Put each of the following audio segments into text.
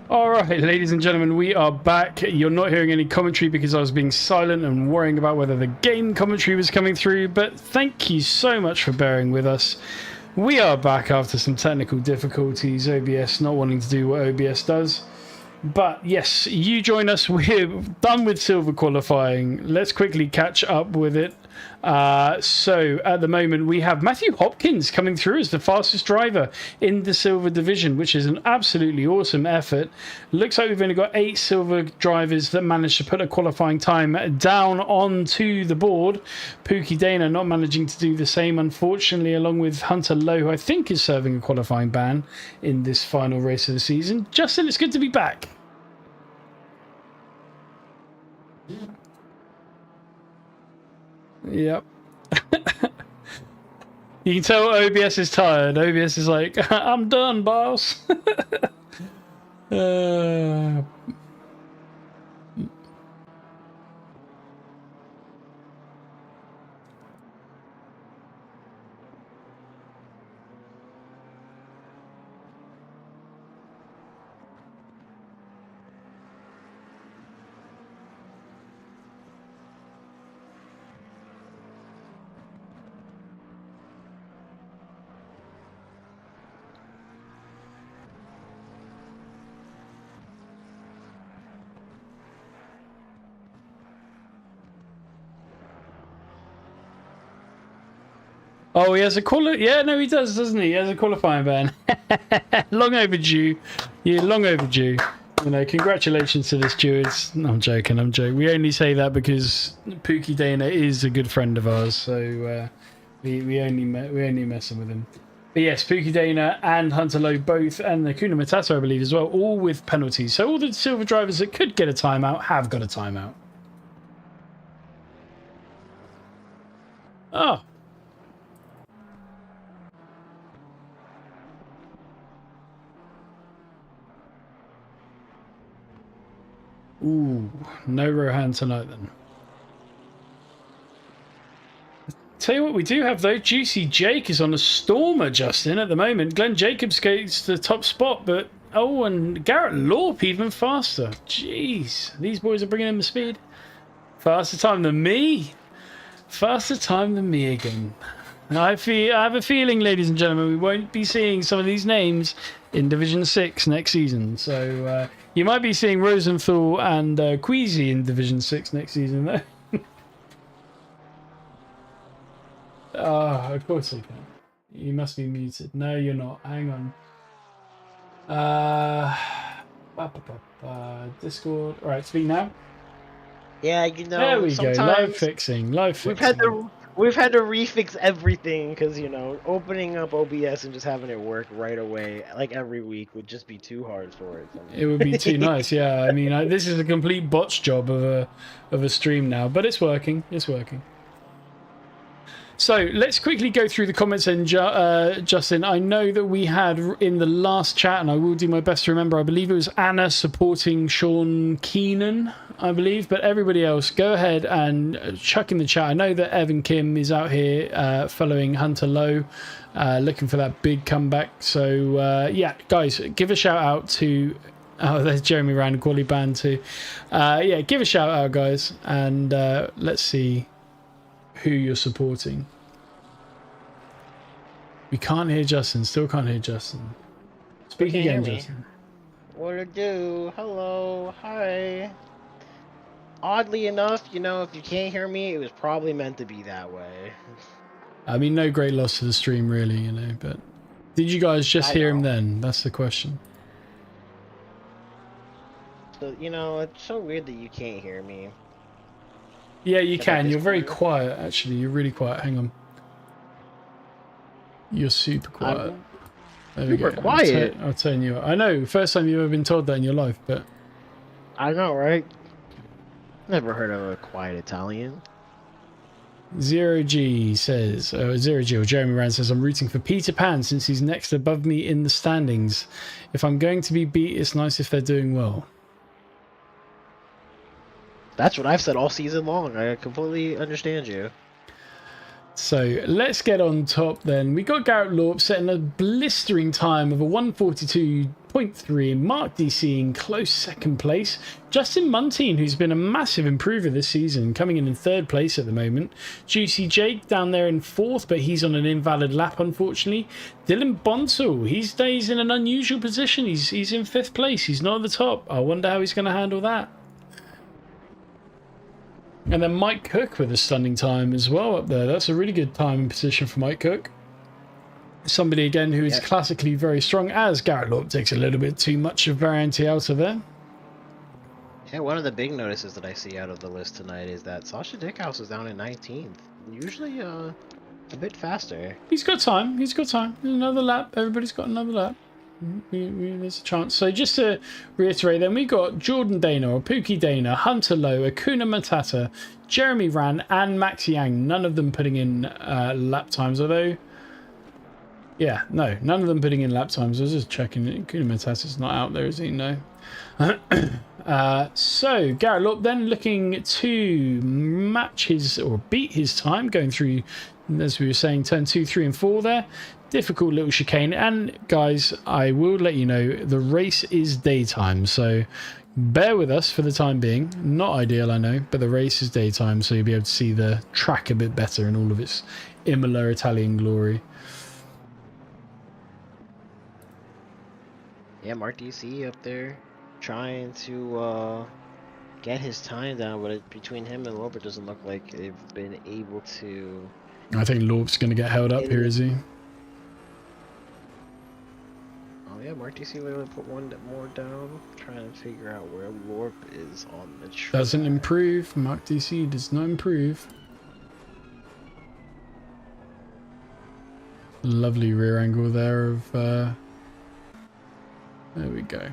All right, ladies and gentlemen, we are back. You're not hearing any commentary because I was being silent and worrying about whether the game commentary was coming through, but thank you so much for bearing with us. We are back after some technical difficulties, OBS not wanting to do what OBS does. But yes, you join us. We're done with silver qualifying. Let's quickly catch up with it. So at the moment we have Matthew Hopkins coming through as the fastest driver in the silver division, which is an absolutely awesome effort. Looks like we've only got 8 silver drivers that managed to put a qualifying time down onto the board. Pookie Dana not managing to do the same, unfortunately, along with Hunter Lowe, who I think is serving a qualifying ban in this final race of the season. Justin, it's good to be back. Yep. You can tell OBS is tired. OBS is like, I'm done, boss. Oh, he has a yeah, no, he does, doesn't he? He has a qualifying ban. Long overdue. Yeah, long overdue. You know, congratulations to the stewards. No, I'm joking. I'm joking. We only say that because Pookie Dana is a good friend of ours, so we only messing with him. But yes, Pookie Dana and Hunter Lowe both, and Kuna Matata, I believe, as well, all with penalties. So all the silver drivers that could get a timeout have got a timeout. Oh. Ooh, no Rohan tonight then. Tell you what, we do have though. Juicy Jake is on a stormer, Justin, at the moment. Glenn Jacobs gets the top spot, but oh, and Garrett Lorp even faster. Jeez, these boys are bringing in the speed. Faster time than me. Faster time than me again. I have a feeling, ladies and gentlemen, we won't be seeing some of these names in Division 6 next season. So you might be seeing Rosenthal and Queasy in Division 6 next season, though. Oh, of course you can. You must be muted. No, you're not. Hang on. Discord. All right, speak now. Yeah, you know. There we go. Live fixing. Live fixing. We've had to refix everything because, you know, opening up OBS and just having it work right away, like every week, would just be too hard for it. It would be too nice, yeah. I mean, this is a complete botch job of a stream now, but it's working. It's working. So let's quickly go through the comments and Justin, I know that we had in the last chat, and I will do my best to remember, I believe it was Anna supporting Sean Keenan, I believe, but everybody else, go ahead and chuck in the chat. I know that Evan Kim is out here following Hunter Lowe, looking for that big comeback. So yeah, guys, give a shout out to... Oh, there's Jeremy Rand, Quali Band too. Yeah, give a shout out, guys, and let's see who you're supporting. We can't hear Justin. Still can't hear Justin. Speak again, Justin. What to do? Hello. Hi. Oddly enough, you know, if you can't hear me, it was probably meant to be that way. I mean, no great loss to the stream, really, you know, but did you guys just hear him then? That's the question. So, you know, it's so weird that you can't hear me. Yeah, you can. You're very quiet, actually. You're really quiet. Hang on. You're super quiet. There we go. Super quiet? I'll turn you up. I know. First time you've ever been told that in your life, but... I know, right? Never heard of a quiet Italian. Zero G says, Zero G or Jeremy Rand says, I'm rooting for Peter Pan since he's next above me in the standings. If I'm going to be beat, it's nice if they're doing well. That's what I've said all season long. I completely understand you. So let's get on top then. We got Garrett Lorp setting a blistering time of a 142.3, Mark DC in close second place. Justin Muntean, who's been a massive improver this season, coming in third place at the moment. Juicy Jake down there in fourth, but he's on an invalid lap, unfortunately. Dylan Bonsall, he stays in an unusual position. He's in fifth place. He's not at the top. I wonder how he's going to handle that. And then Mike Cook with a stunning time as well up there. That's a really good time and position for Mike Cook. Somebody, again, who is classically very strong, as Garrett Lorp takes a little bit too much of variety out of there. Yeah, one of the big notices that I see out of the list tonight is that Sasha Dickhouse is down in 19th. Usually a bit faster. He's got time. He's got time. Another lap. Everybody's got another lap. There's a chance. So just to reiterate then, we got Jordan Dana or Pookie Dana, Hunter Lowe, Akuna Matata, Jeremy Ran and Max Yang. None of them putting in lap times, although none of them putting in lap times. I was just checking. Akuna Matata's not out there, is he? No. So Garrett Lorp then looking to match his or beat his time, going through, as we were saying, turn 2, 3 and 4 there. Difficult little chicane. And guys, I will let you know the race is daytime, so bear with us for the time being. Not ideal, I know, but the race is daytime, so you'll be able to see the track a bit better in all of its Imola Italian glory. Yeah, Mark DC up there trying to get his time down, but between him and Lorp, it doesn't look like they've been able to. I think Lorp's going to get held up here, is he? Oh yeah, Mark DC literally put one more down, trying to figure out where Lorp is on the track. Doesn't improve. Mark DC does not improve. Lovely rear angle there of... there we go.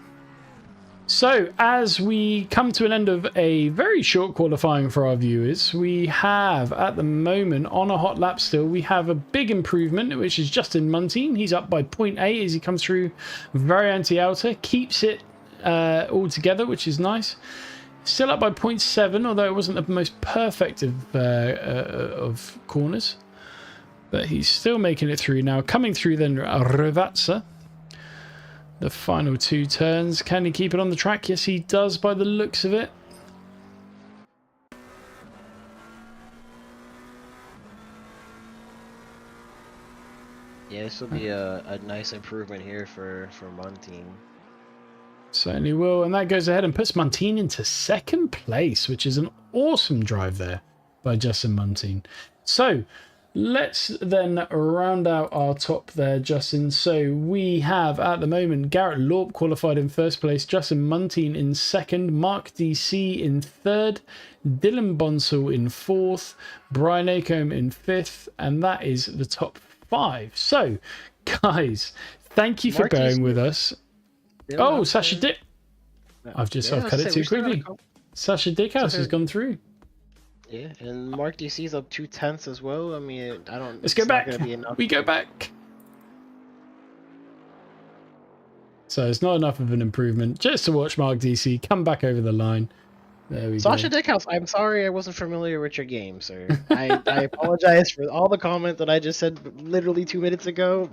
So, as we come to an end of a very short qualifying for our viewers, we have, at the moment, on a hot lap still, we have a big improvement, which is Justin Muntean. He's up by 0.8 as he comes through very anti-outer, keeps it all together, which is nice. Still up by 0.7, although it wasn't the most perfect of corners. But he's still making it through now. Coming through then, Rivazza. The final two turns. Can he keep it on the track? Yes, he does by the looks of it. Yeah, this will be a nice improvement here for Muntean. Certainly will. And that goes ahead and puts Muntean into second place, which is an awesome drive there by Justin Muntean. So let's then round out our top there, Justin. So we have, at the moment, Garrett Lorp qualified in first place, Justin Muntean in second, Mark DC in third, Dylan Bonsall in fourth, Brian Acombe in fifth, and that is the top 5. So, guys, thank you for bearing with us. Oh, Sasha Dick. I've cut it too quickly. Sasha Dickhouse has gone through. Yeah, and Mark DC's up 2/10 as well. I mean, I don't. Let's go back. We go back. So it's not enough of an improvement just to watch Mark DC come back over the line. There we go. Sasha Dickhouse, I'm sorry I wasn't familiar with your game, sir. I apologize for all the comments that I just said literally 2 minutes ago.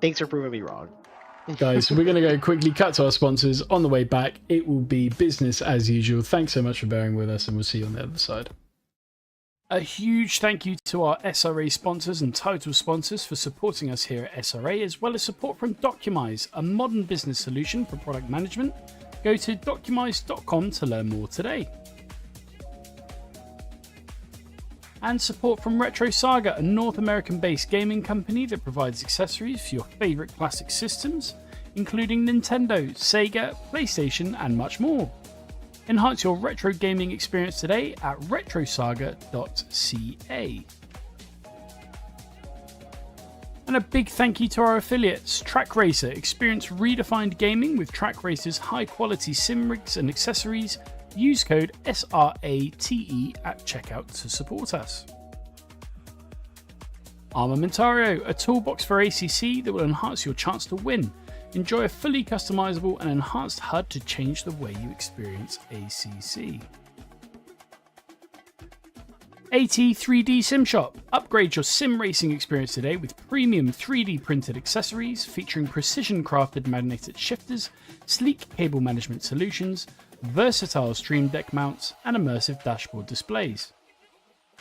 Thanks for proving me wrong. Guys, we're going to go quickly cut to our sponsors. On the way back, it will be business as usual. Thanks so much for bearing with us, and we'll see you on the other side. A huge thank you to our SRA sponsors and title sponsors for supporting us here at SRA, as well as support from Documise, a modern business solution for product management. Go to documise.com to learn more today. And support from Retro Saga, a North American-based gaming company that provides accessories for your favourite classic systems, including Nintendo, Sega, PlayStation, and much more. Enhance your retro gaming experience today at retrosaga.ca. And a big thank you to our affiliates, Track Racer. Experience redefined gaming with Track Racer's high-quality sim rigs and accessories. Use code SRATE at checkout to support us. Armamentario, a toolbox for ACC that will enhance your chance to win. Enjoy a fully customizable and enhanced HUD to change the way you experience ACC. AT3D Sim Shop. Upgrade your sim racing experience today with premium 3D printed accessories featuring precision crafted magnetic shifters, sleek cable management solutions, versatile stream deck mounts, and immersive dashboard displays.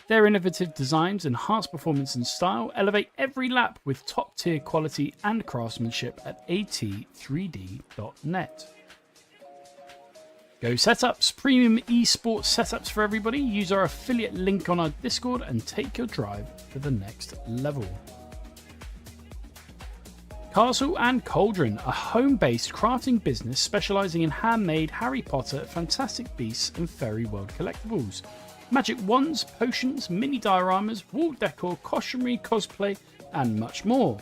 Their innovative designs enhance performance and style, elevate every lap with top tier quality and craftsmanship at at3d.net. Go Setups, premium esports setups for everybody. Use our affiliate link on our Discord and take your drive to the next level. Castle and Cauldron, a home-based crafting business specialising in handmade Harry Potter, Fantastic Beasts and Fairy World collectibles. Magic wands, potions, mini dioramas, wall decor, costumery, cosplay and much more.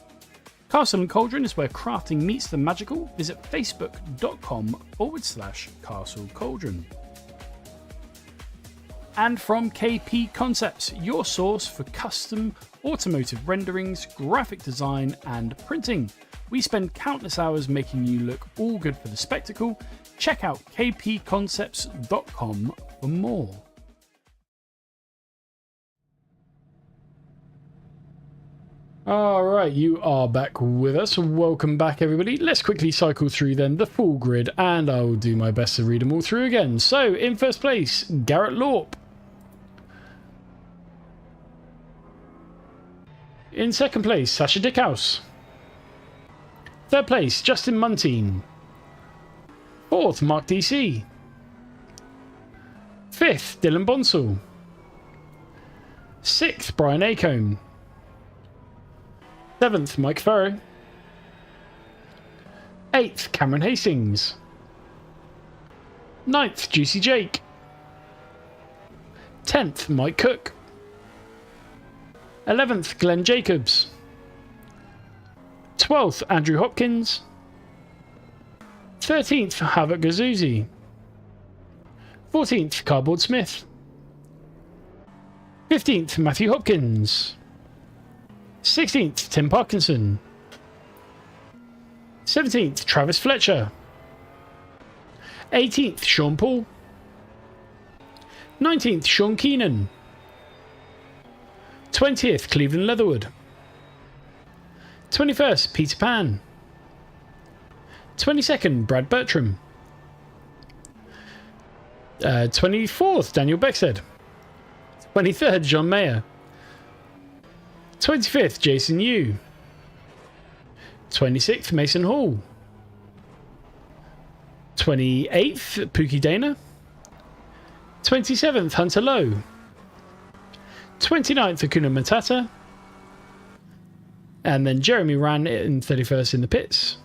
Castle and Cauldron is where crafting meets the magical. Visit facebook.com/Castle Cauldron. And from KP Concepts, your source for custom automotive renderings, graphic design, and printing. We spend countless hours making you look all good for the spectacle. Check out kpconcepts.com for more. Alright, you are back with us. Welcome back, everybody. Let's quickly cycle through then the full grid, and I will do my best to read them all through again. So, in first place, Garrett Lorp. In second place, Sasha Dickhouse. Third place, Justin Muntean. Fourth, Mark DC. Fifth, Dylan Bonsall. Sixth, Brian Acombe. Seventh, Mike Farrow. Eighth, Cameron Hastings. Ninth, Juicy Jake. 10th, Mike Cook. 11th, Glenn Jacobs. 12th, Andrew Hopkins. 13th, Havoc Gazuzzi. 14th, Cardboard Smith. 15th, Matthew Hopkins. 16th, Tim Parkinson. 17th, Travis Fletcher. 18th, Sean Paul. 19th, Sean Keenan. 20th, Cleveland Leatherwood. 21st, Peter Pan. 22nd, Brad Bertram. 24th, Daniel Beckstead. 23rd, John Mayer. 25th, Jason Yu. 26th, Mason Hall. 28th, Pookie Dana. 27th, Hunter Lowe. 29th, Akuna Matata. And then Jeremy ran in 31st in the pits.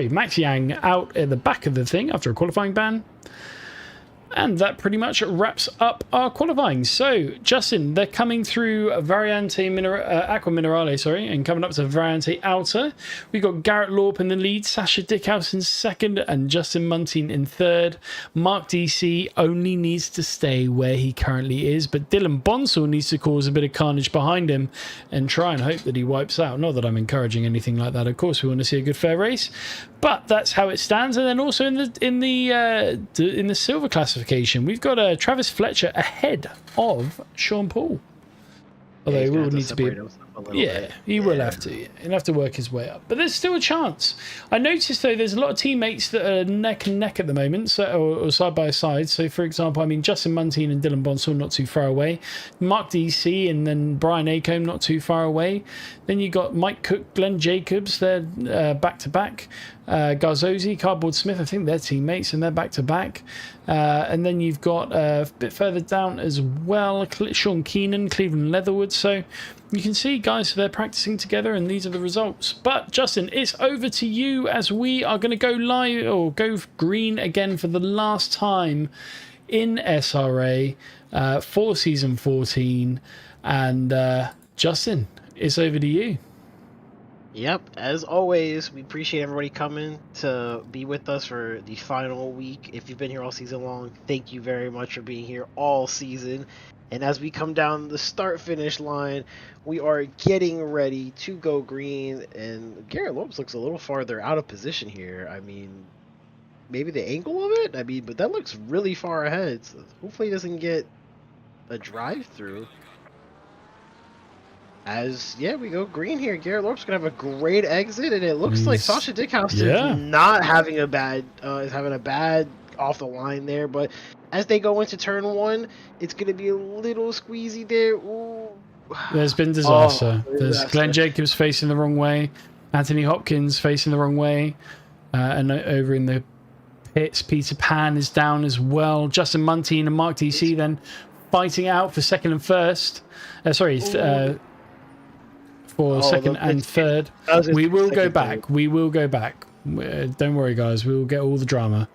Max Yang out at the back of the thing after a qualifying ban. And that pretty much wraps up our qualifying. So, Justin, they're coming through Aqua Minerale, and coming up to Variante Outer. We've got Garrett Lorp in the lead, Sasha Dickhouse in second, and Justin Muntean in third. Mark DC only needs to stay where he currently is, but Dylan Bonsall needs to cause a bit of carnage behind him and try and hope that he wipes out. Not that I'm encouraging anything like that. Of course, we want to see a good fair race, but that's how it stands. And then also in the silver classification, we've got Travis Fletcher ahead of Sean Paul. Although he will need to be... He will have to. He'll have to work his way up. But there's still a chance. I noticed, though, there's a lot of teammates that are neck and neck at the moment, or side by side. So, for example, Justin Muntean and Dylan Bonsall not too far away. Mark DC and then Brian Acombe not too far away. Then you got Mike Cook, Glenn Jacobs, they're back-to-back. Garzozi, Cardboard Smith, I think they're teammates and they're back-to-back. And then you've got a bit further down as well, Sean Keenan, Cleveland Leatherwood. So you can see, guys, they're practicing together and these are the results. But Justin, it's over to you as we are going to go live or go green again for the last time in SRA for season 14. And Justin, it's over to you. Yep, as always, we appreciate everybody coming to be with us for the final week. If you've been here all season long, thank you very much for being here all season. And as we come down the start-finish line, we are getting ready to go green. And Garrett Lopes looks a little farther out of position here. Maybe the angle of it? But that looks really far ahead. So hopefully he doesn't get a drive-through. We go green here. Garrett Lorp's gonna have a great exit, and it looks like Sasha Dickhouse is not having a bad off the line there. But as they go into turn 1, it's gonna be a little squeezy there. Ooh. There's been disaster. There's Glenn Jacobs facing the wrong way, Anthony Hopkins facing the wrong way, and over in the pits, Peter Pan is down as well. Justin Muntean and Mark DC then fighting out for second and first. For second and third. We will go back. We will go back. Don't worry, guys. We will get all the drama.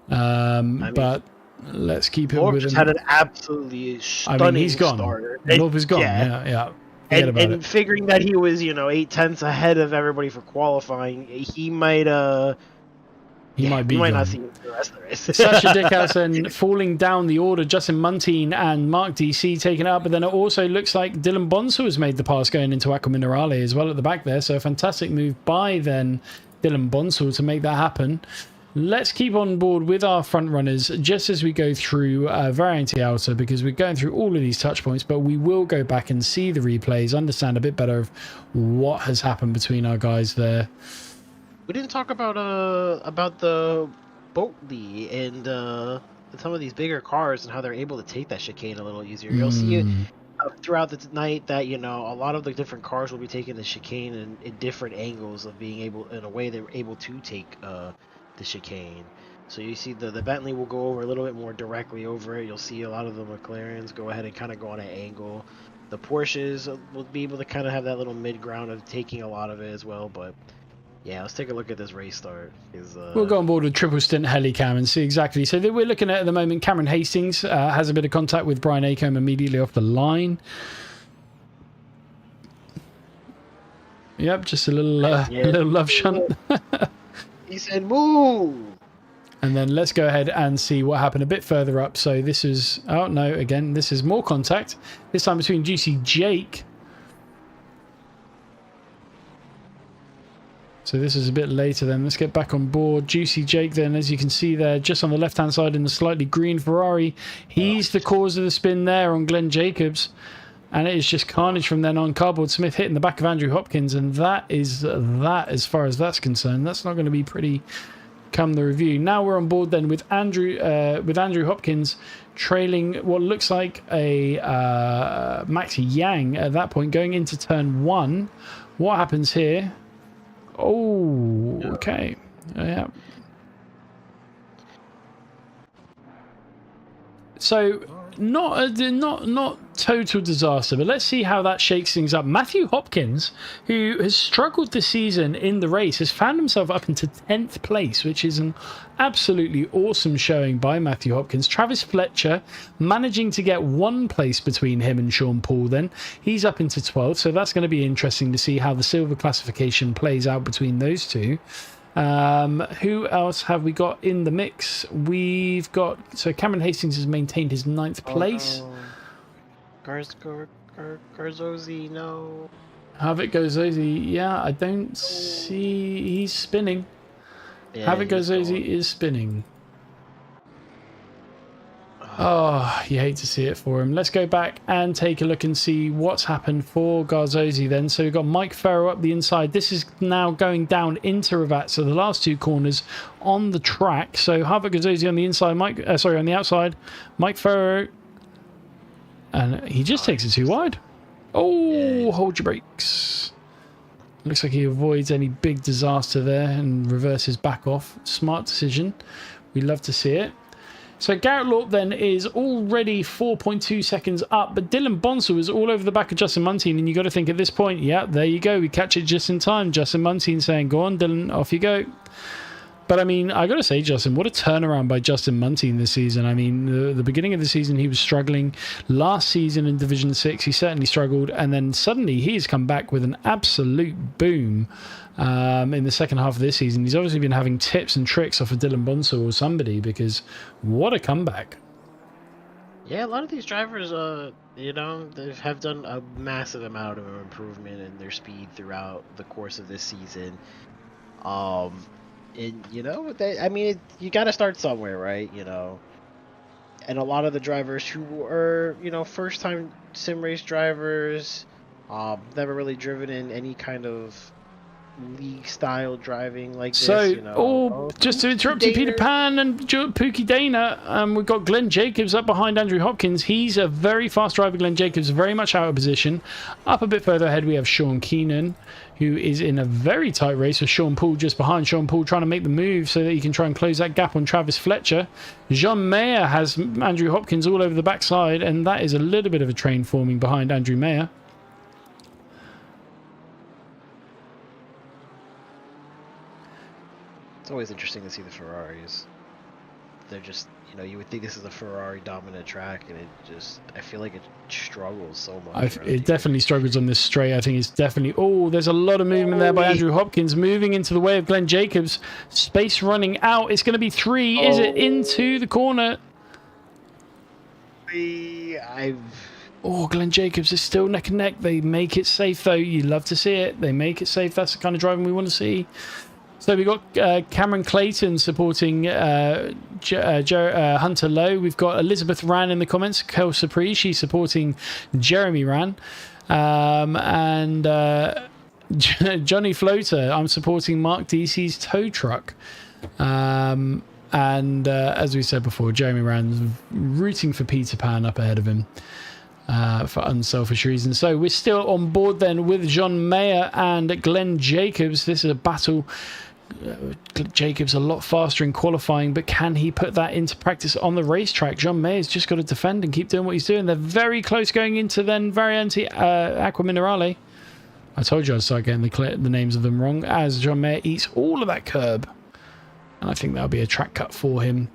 But let's keep it with him. Had an absolutely stunning he's gone. starter. Lorp is gone. Yeah. And figuring that he was, 8/10 ahead of everybody for qualifying, he might He might not see the rest of the race. Sasha Dickhouse falling down the order. Justin Muntean and Mark DC taken up, but then it also looks like Dylan Bonsall has made the pass going into Aqua Minerale as well at the back there. So a fantastic move by then Dylan Bonsall to make that happen. Let's keep on board with our front runners just as we go through Variante Alta, because we're going through all of these touch points, but we will go back and see the replays, understand a bit better of what has happened between our guys there. We didn't talk about the Boatley and some of these bigger cars and how they're able to take that chicane a little easier. You'll see throughout the night that a lot of the different cars will be taking the chicane in different angles of being able, in a way they're able to take the chicane. So you see the Bentley will go over a little bit more directly over it. You'll see a lot of the McLarens go ahead and kind of go on an angle. The Porsches will be able to kind of have that little mid ground of taking a lot of it as well, but. Yeah, let's take a look at this race start. We'll go on board with triple stint helicam and see exactly. So we're looking at the moment, Cameron Hastings has a bit of contact with Brian Acombe immediately off the line. Yep, just a little love shunt. He said, move! And then let's go ahead and see what happened a bit further up. So this is, this is more contact. This time between Juicy Jake. So this is a bit later then. Let's get back on board. Juicy Jake then, as you can see there, just on the left-hand side in the slightly green Ferrari. He's the cause of the spin there on Glenn Jacobs. And it is just carnage from then on. Cardboard Smith hitting the back of Andrew Hopkins. And that is that as far as that's concerned. That's not going to be pretty come the review. Now we're on board then with Andrew Hopkins trailing what looks like a Maxi Yang at that point going into turn 1. What happens here? Oh, okay. Yeah. So not total disaster, but let's see how that shakes things up. Matthew Hopkins, who has struggled this season in the race, has found himself up into 10th place, which is an absolutely awesome showing by Matthew Hopkins. Travis Fletcher managing to get 1 place between him and Sean Paul then. He's up into 12th, so that's going to be interesting to see how the silver classification plays out between those two. Who else have we got in the mix? We've got, so Cameron Hastings has maintained his 9th place. Garzozi, no. Havik Garzozi, yeah, I don't see, he's spinning. Yeah, Havik Garzozi is spinning. Oh, you hate to see it for him. Let's go back and take a look and see what's happened for Garzozi then. So we've got Mike Farrow up the inside. This is now going down into Ravat. So the last 2 corners on the track. So Havik Garzozi on the inside, on the outside. Mike Farrow. And he just takes it too wide. Oh, hold your brakes. Looks like he avoids any big disaster there and reverses back off. Smart decision. We love to see it. So Garrett Lorp then is already 4.2 seconds up, but Dylan Bonsall is all over the back of Justin Muntean, and you got to think at this point, yeah, there you go, we catch it just in time. Justin Muntean saying, go on, Dylan, off you go. But I mean, I got to say, Justin, what a turnaround by Justin Muntean this season. I mean, the beginning of the season, he was struggling. Last season in Division 6, he certainly struggled, and then suddenly he's come back with an absolute boom. In the second half of this season, he's obviously been having tips and tricks off of Dylan Bonsall or somebody, because what a comeback. Yeah, a lot of these drivers, they have done a massive amount of improvement in their speed throughout the course of this season. And you got to start somewhere, right? and a lot of the drivers who are, you know, first-time sim race drivers, never really driven in any kind of league-style driving like this, So, you know. just to interrupt you, Peter Pan and Pookie Dana, we've got Glenn Jacobs up behind Andrew Hopkins. He's a very fast driver, Glenn Jacobs, very much out of position. Up a bit further ahead, we have Sean Keenan, who is in a very tight race with Sean Paul just behind. Sean Paul trying to make the move so that he can try and close that gap on Travis Fletcher. Jean Mayer has Andrew Hopkins all over the backside, and that is a little bit of a train forming behind Andrew Mayer. It's always interesting to see the Ferraris. They're just, you know, you would think this is a Ferrari dominant track, and it just, I feel like it struggles so much. It definitely struggles on this straight. I think it's definitely, there's a lot of movement there by Andrew Hopkins, moving into the way of Glenn Jacobs. Space running out. It's going to be 3. Is it into the corner? Glenn Jacobs is still neck and neck. They make it safe, though. You love to see it. They make it safe. That's the kind of driving we want to see. So we've got Cameron Clayton supporting Hunter Lowe. We've got Elizabeth Ran in the comments. Kel Sapri, she's supporting Jeremy Ran. And Johnny Floater, I'm supporting Mark DC's tow truck. And as we said before, Jeremy Ran's rooting for Peter Pan up ahead of him. For unselfish reasons. So we're still on board then with Jean Mayer and Glenn Jacobs. This is a battle. Jacobs a lot faster in qualifying, but can he put that into practice on the racetrack? Jean Mayer's just got to defend and keep doing what he's doing. They're very close going into then Variante Aqua Minerale. I told you I'd start getting the names of them wrong, as Jean Mayer eats all of that curb. And I think that'll be a track cut for him.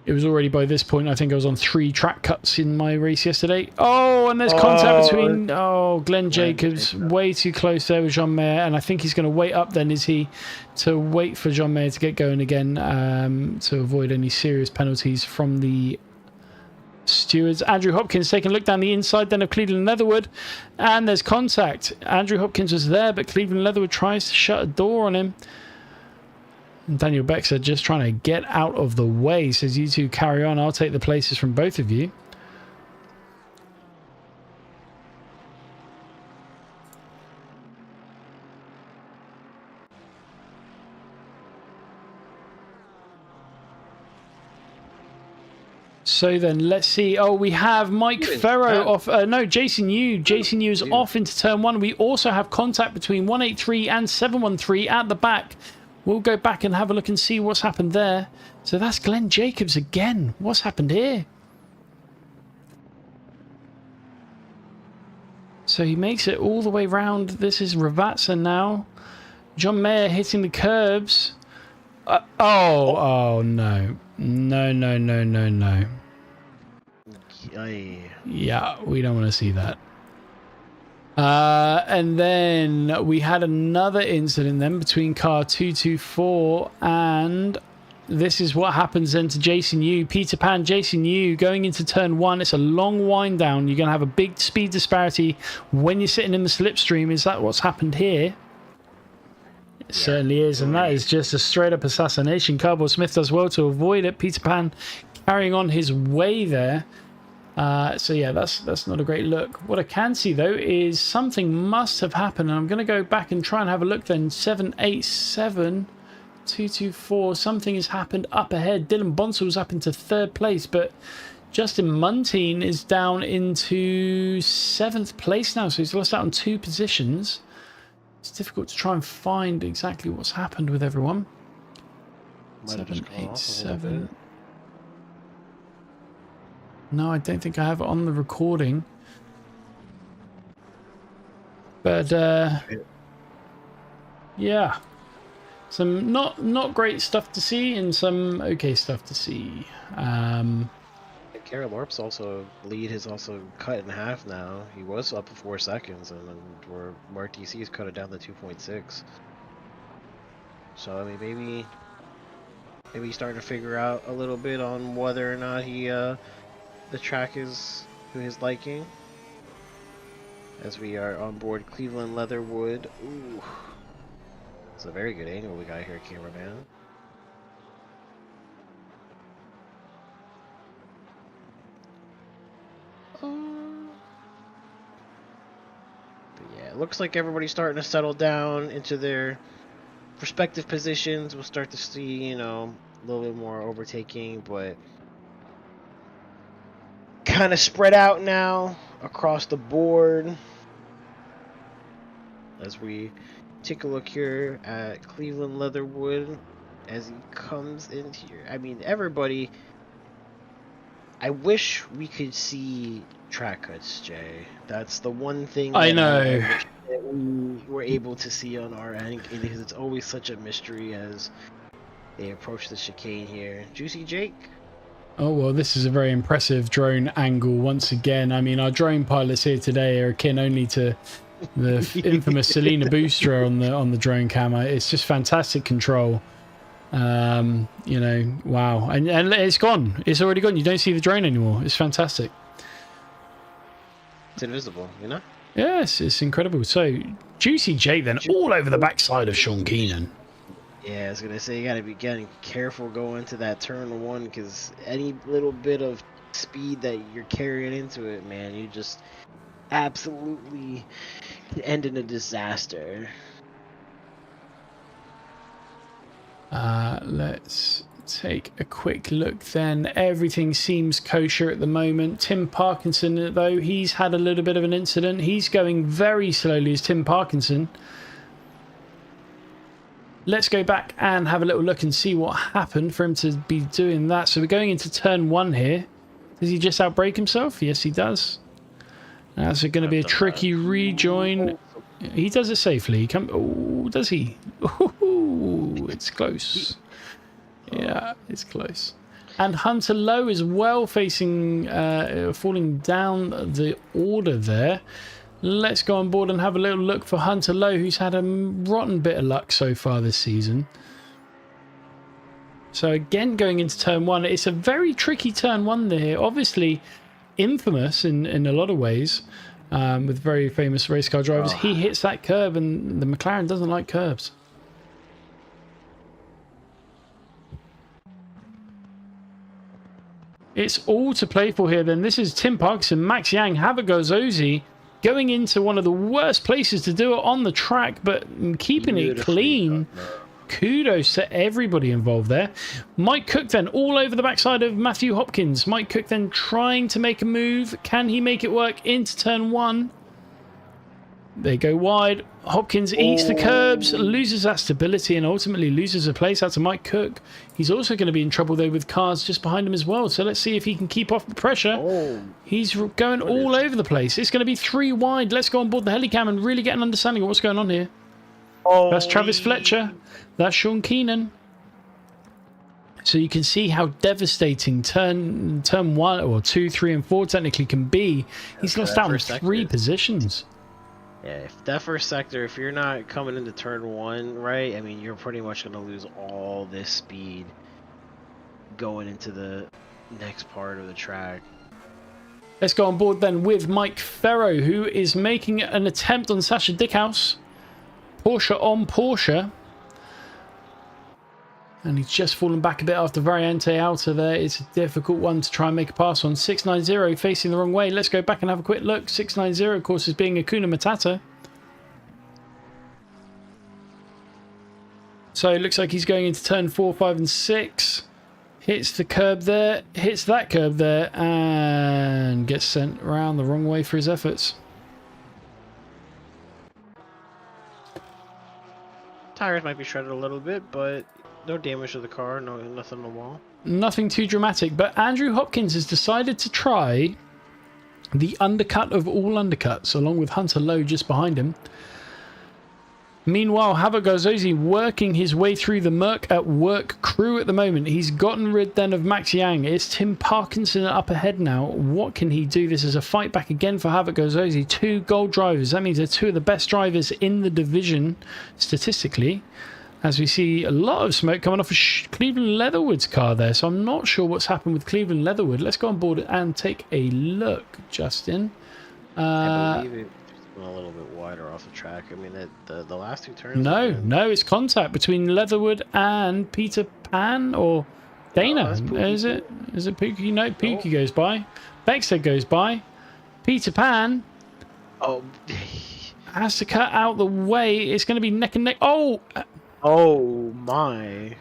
It was already by this point, I think I was on 3 track cuts in my race yesterday. And there's contact between Glenn Jacobs. Way too close there with Jean Mayer. And I think he's going to wait up then, is he? To wait for Jean Mayer to get going again to avoid any serious penalties from the stewards. Andrew Hopkins taking a look down the inside then of Cleveland Leatherwood. And there's contact. Andrew Hopkins was there, but Cleveland Leatherwood tries to shut a door on him. And Daniel Bexer just trying to get out of the way. Says, you two carry on. I'll take the places from both of you. So then let's see. We have Mike Ferro off. No, Jason Yu. Jason Yu is off into turn 1. We also have contact between 183 and 713 at the back. We'll go back and have a look and see what's happened there. So that's Glenn Jacobs again. What's happened here? So he makes it all the way round. This is Ravazza now. John Mayer hitting the curbs. No. No. Yeah, we don't want to see that. And then we had another incident then between car 224, and this is what happens then to Jason Yu. Peter Pan, Jason Yu going into turn 1. It's a long wind down. You're going to have a big speed disparity when you're sitting in the slipstream. Is that what's happened here? It certainly is, and that is just a straight up assassination. Cardboard Smith does well to avoid it. Peter Pan carrying on his way there. So yeah, that's not a great look. What I can see though is something must have happened, and I'm going to go back and try and have a look then. 787 224, something has happened up ahead. Dylan Bonsal's up into 3rd place, but Justin Muntean is down into 7th place now, so he's lost out on 2 positions. It's difficult to try and find exactly what's happened with everyone. 787. No, I don't think I have it on the recording. But yeah, some not great stuff to see, and some okay stuff to see. Kara Lorp's also lead has also cut in half now. He was up to 4 seconds, and then where Mark DC's cut it down to 2.6. So I mean, maybe he's starting to figure out a little bit on whether or not he the track is to his liking. As we are on board Cleveland Leatherwood. Ooh, it's a very good angle we got here, cameraman. it looks like everybody's starting to settle down into their respective positions. We'll start to see, you know, a little bit more overtaking, but kind of spread out now across the board. As we take a look here at Cleveland Leatherwood as he comes in here. I mean, everybody, I wish we could see track cuts, Jay. That's the one thing I know that we were able to see on our end, because it's always such a mystery as they approach the chicane here. Juicy Jake? Oh, well, this is a very impressive drone angle once again. I mean, our drone pilots here today are akin only to the infamous Selena Booster on the drone camera. It's just fantastic control. You know, wow. And it's gone. It's already gone. You don't see the drone anymore. It's fantastic. It's invisible, you know? Yes, it's incredible. So, Juicy Jake then all over the backside of Sean Keenan. Yeah, I was going to say, you got to be getting careful going to that turn one, because any little bit of speed that you're carrying into it, man, you just absolutely end in a disaster. Let's take a quick look then. Everything seems kosher at the moment. Tim Parkinson, though, he's had a little bit of an incident. He's going very slowly as Tim Parkinson. Let's go back and have a little look and see what happened for him to be doing that. So we're going into turn one here. Does he just outbrake himself? Yes, he does. That's going to be a tricky rejoin. He does it safely. Oh, does he? Ooh, it's close. Yeah, it's close. And Hunter Lowe is well facing, falling down the order there. Let's go on board and have a little look for Hunter Lowe, who's had a rotten bit of luck so far this season. So again, going into turn one, it's a very tricky turn one there. Obviously, infamous in a lot of ways, with very famous race car drivers. He hits that curb, and the McLaren doesn't like curbs. It's all to play for here then. This is Tim Parkinson, Max Yang, Havoc Ozzy going into one of the worst places to do it on the track, but keeping it clean. Kudos to everybody involved there. Mike Cook then all over the backside of Matthew Hopkins. Mike Cook then trying to make a move. Can he make it work into turn one? They go wide. Hopkins eats the curbs, loses that stability, and ultimately loses a place out to Mike Cook. He's also going to be in trouble, though, with cars just behind him as well. So let's see if he can keep off the pressure. He's going all over the place. It's going to be 3 wide. Let's go on board the helicam and really get an understanding of what's going on here. That's Travis Fletcher. That's Sean Keenan. So you can see how devastating turn 1 or 2, 3, and 4 technically can be. He's lost out on 3 positions. Yeah, if that first sector, if you're not coming into turn 1 right, I mean, you're pretty much going to lose all this speed going into the next part of the track. Let's go on board then with Mike Farrow, who is making an attempt on Sasha Dickhouse. Porsche on Porsche. And he's just fallen back a bit after Variante Outer there. It's a difficult one to try and make a pass on. 690 facing the wrong way. Let's go back and have a quick look. 690, of course, is being Akuna Matata. So it looks like he's going into turn 4, 5, and 6. Hits the curb there. Hits that curb there. And gets sent around the wrong way for his efforts. Tires might be shredded a little bit, but no damage to the car, nothing on the wall. Nothing too dramatic, but Andrew Hopkins has decided to try the undercut of all undercuts, along with Hunter Lowe just behind him. Meanwhile, Havoc Garzozi working his way through the Merc at Work crew at the moment. He's gotten rid then of Max Yang. It's Tim Parkinson up ahead now. What can he do? This is a fight back again for Havoc Garzozi. 2 gold drivers. That means they're 2 of the best drivers in the division, statistically. As we see a lot of smoke coming off of Cleveland Leatherwood's car there. So I'm not sure what's happened with Cleveland Leatherwood. Let's go on board and take a look, Justin. I believe it's a little bit wider off the track. I mean, the last 2 turns... No, it's contact between Leatherwood and Peter Pan or Dana. Is it Pookie? No, Pookie goes by. Bexted goes by. Peter Pan. Oh... has to cut out the way. It's going to be neck and neck. Oh! Oh my.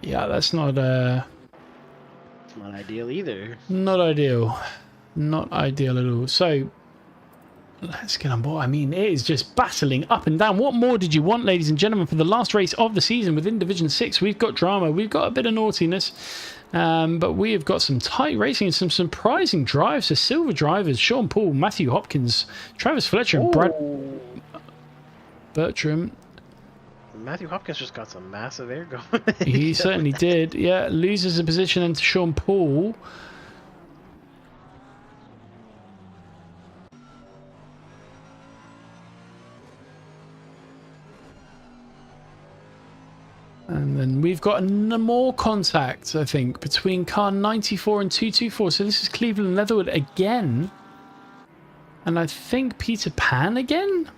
Yeah, that's not It's not ideal either. not ideal. Not ideal at all. So let's get on board. I mean, it is just battling up and down. What more did you want, ladies and gentlemen, for the last race of the season within Division 6? We've got drama. We've got a bit of naughtiness. But we have got some tight racing and some surprising drives. The silver drivers, Sean Paul, Matthew Hopkins, Travis Fletcher, and Brad Bertram. Matthew Hopkins just got some massive air going. He certainly did. Yeah, loses a position into Sean Paul. And then we've got more contact, I think, between car 94 and 224. So this is Cleveland Leatherwood again. And I think Peter Pan again?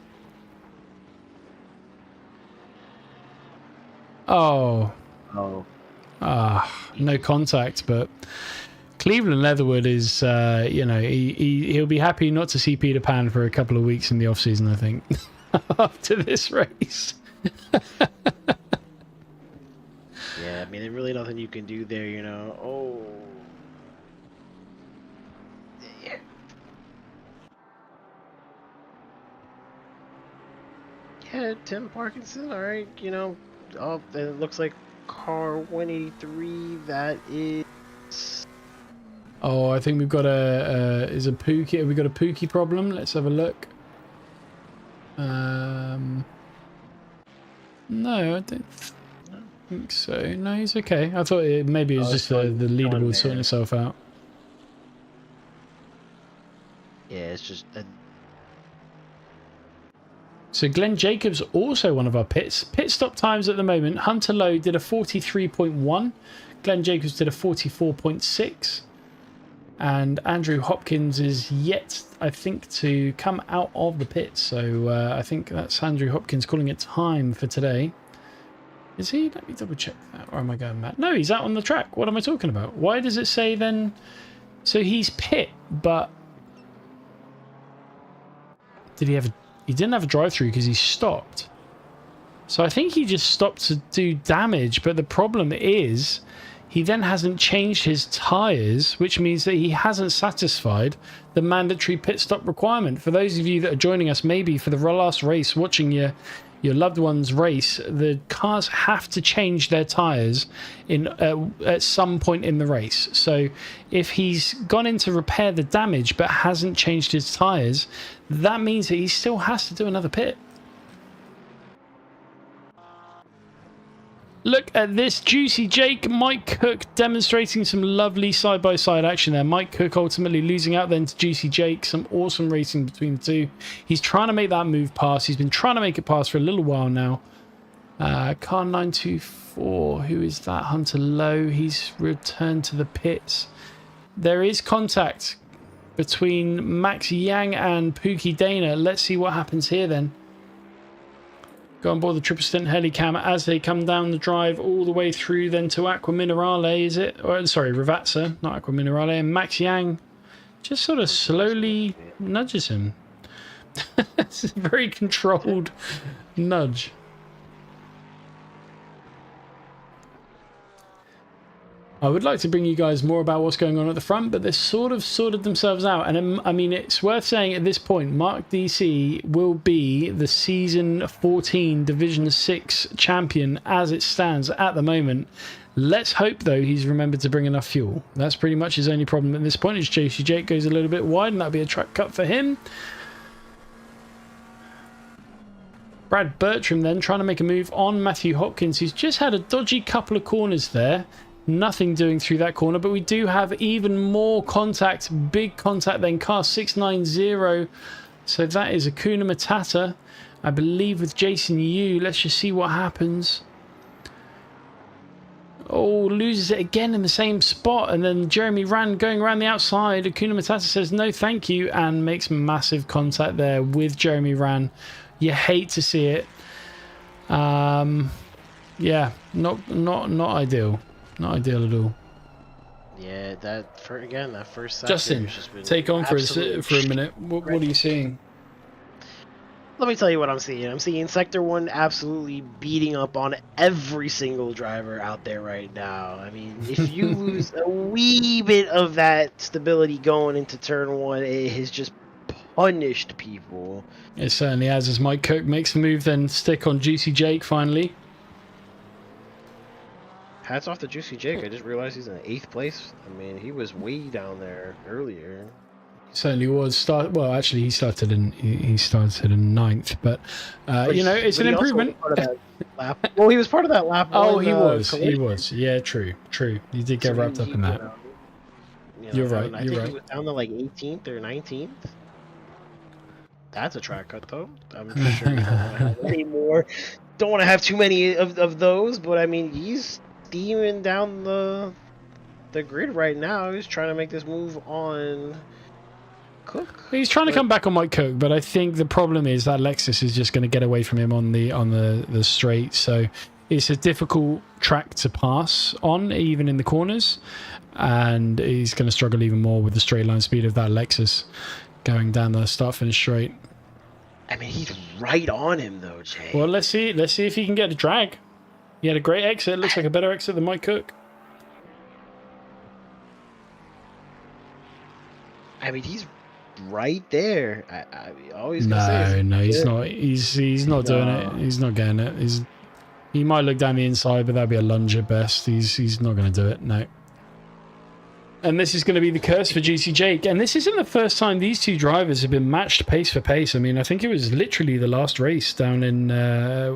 Oh. Oh. No contact, but Cleveland Leatherwood is, you know, he'll be happy not to see Peter Pan for a couple of weeks in the off-season, I think, after this race. Yeah, I mean, there's really nothing you can do there, you know. Oh. Yeah. Yeah, Tim Parkinson, alright, you know. Oh, it looks like car 183, that is... Oh, I think we've got is a Pookie. Have we got a Pookie problem? Let's have a look. No, I don't think so. No, he's okay. I thought maybe it was just the leaderboard sorting itself out. Yeah, it's just... So Glenn Jacobs, also one of our pits. Pit stop times at the moment. Hunter Lowe did a 43.1. Glenn Jacobs did a 44.6. And Andrew Hopkins is yet, I think, to come out of the pits. So I think that's Andrew Hopkins calling it time for today. Is he? Let me double check that. Or am I going mad? No, he's out on the track. What am I talking about? Why does it say then? So he's pit, but did he have? He didn't have a drive-through because he stopped. So I think he just stopped to do damage. But the problem is, he then hasn't changed his tyres, which means that he hasn't satisfied the mandatory pit stop requirement. For those of you that are joining us, maybe for the last race, watching your loved one's race, the cars have to change their tyres at some point in the race. So if he's gone in to repair the damage but hasn't changed his tyres, that means that he still has to do another pit. Look at this, Juicy Jake, Mike Cook demonstrating some lovely side-by-side action there. Mike Cook ultimately losing out then to Juicy Jake. Some awesome racing between the two. He's trying to make that move pass. He's been trying to make it pass for a little while now. Car 924, who is that? Hunter Lowe. He's returned to the pits. There is contact between Max Yang and Pookie Dana. Let's see what happens here then. Go on board the triple stint helicam as they come down the drive all the way through then to Aqua Minerale, is it? Or, sorry, Ravazza, not Aqua Minerale. And Max Yang just sort of slowly nudges him. It's a very controlled nudge. I would like to bring you guys more about what's going on at the front, but they've sort of sorted themselves out. And I mean, it's worth saying at this point, Mark DC will be the Season 14 Division 6 champion as it stands at the moment. Let's hope, though, he's remembered to bring enough fuel. That's pretty much his only problem at this point. Is JC Jake goes a little bit wide, and that'll be a track cut for him. Brad Bertram then trying to make a move on Matthew Hopkins, who's just had a dodgy couple of corners there. Nothing doing through that corner, but we do have even more contact, big contact than car 690. So that is Akuna Matata, I believe, with Jason Yu. Let's just see what happens. Oh, loses it again in the same spot, and then Jeremy Rand going around the outside. Akuna Matata says no thank you and makes massive contact there with Jeremy Rand. You hate to see it. Yeah, not ideal. Not ideal at all. Yeah, that first sector Justin, has just been take on for a minute. What are you seeing? Let me tell you what I'm seeing. I'm seeing Sector 1 absolutely beating up on every single driver out there right now. I mean, if you lose a wee bit of that stability going into Turn 1, it has just punished people. It certainly has, as Mike Cook makes the move, then stick on Juicy Jake finally. Hats off to Juicy Jake. I just realized he's in 8th place. I mean, he was way down there earlier. Certainly was. Well, actually, he started in 9th, but you know, it's an improvement. Lap. Well, he was part of that lap. Oh, he was. He was. Yeah, true. You did get wrapped up in that. You're right. I think he was down to like 18th or 19th. That's a track cut, though. I'm sure you don't want to have any more. Don't want to have too many of those, but I mean, he's steaming down the grid right now. He's trying to make this move on Cook. He's trying to come back on Mike Cook, but I think the problem is that Lexus is just going to get away from him on the straight. So it's a difficult track to pass on, even in the corners, and he's going to struggle even more with the straight line speed of that Lexus going down the start finish straight. I mean, he's right on him though, Jay. Well, let's see if he can get a drag. He had a great exit. Looks like a better exit than Mike Cook. I mean, he's right there. I always no, he's not. He's not doing it. He's not getting it. He might look down the inside, but that'd be a lunge at best. He's not going to do it. No. And this is going to be the curse for GC Jake. And this isn't the first time these two drivers have been matched pace for pace. I mean, I think it was literally the last race down in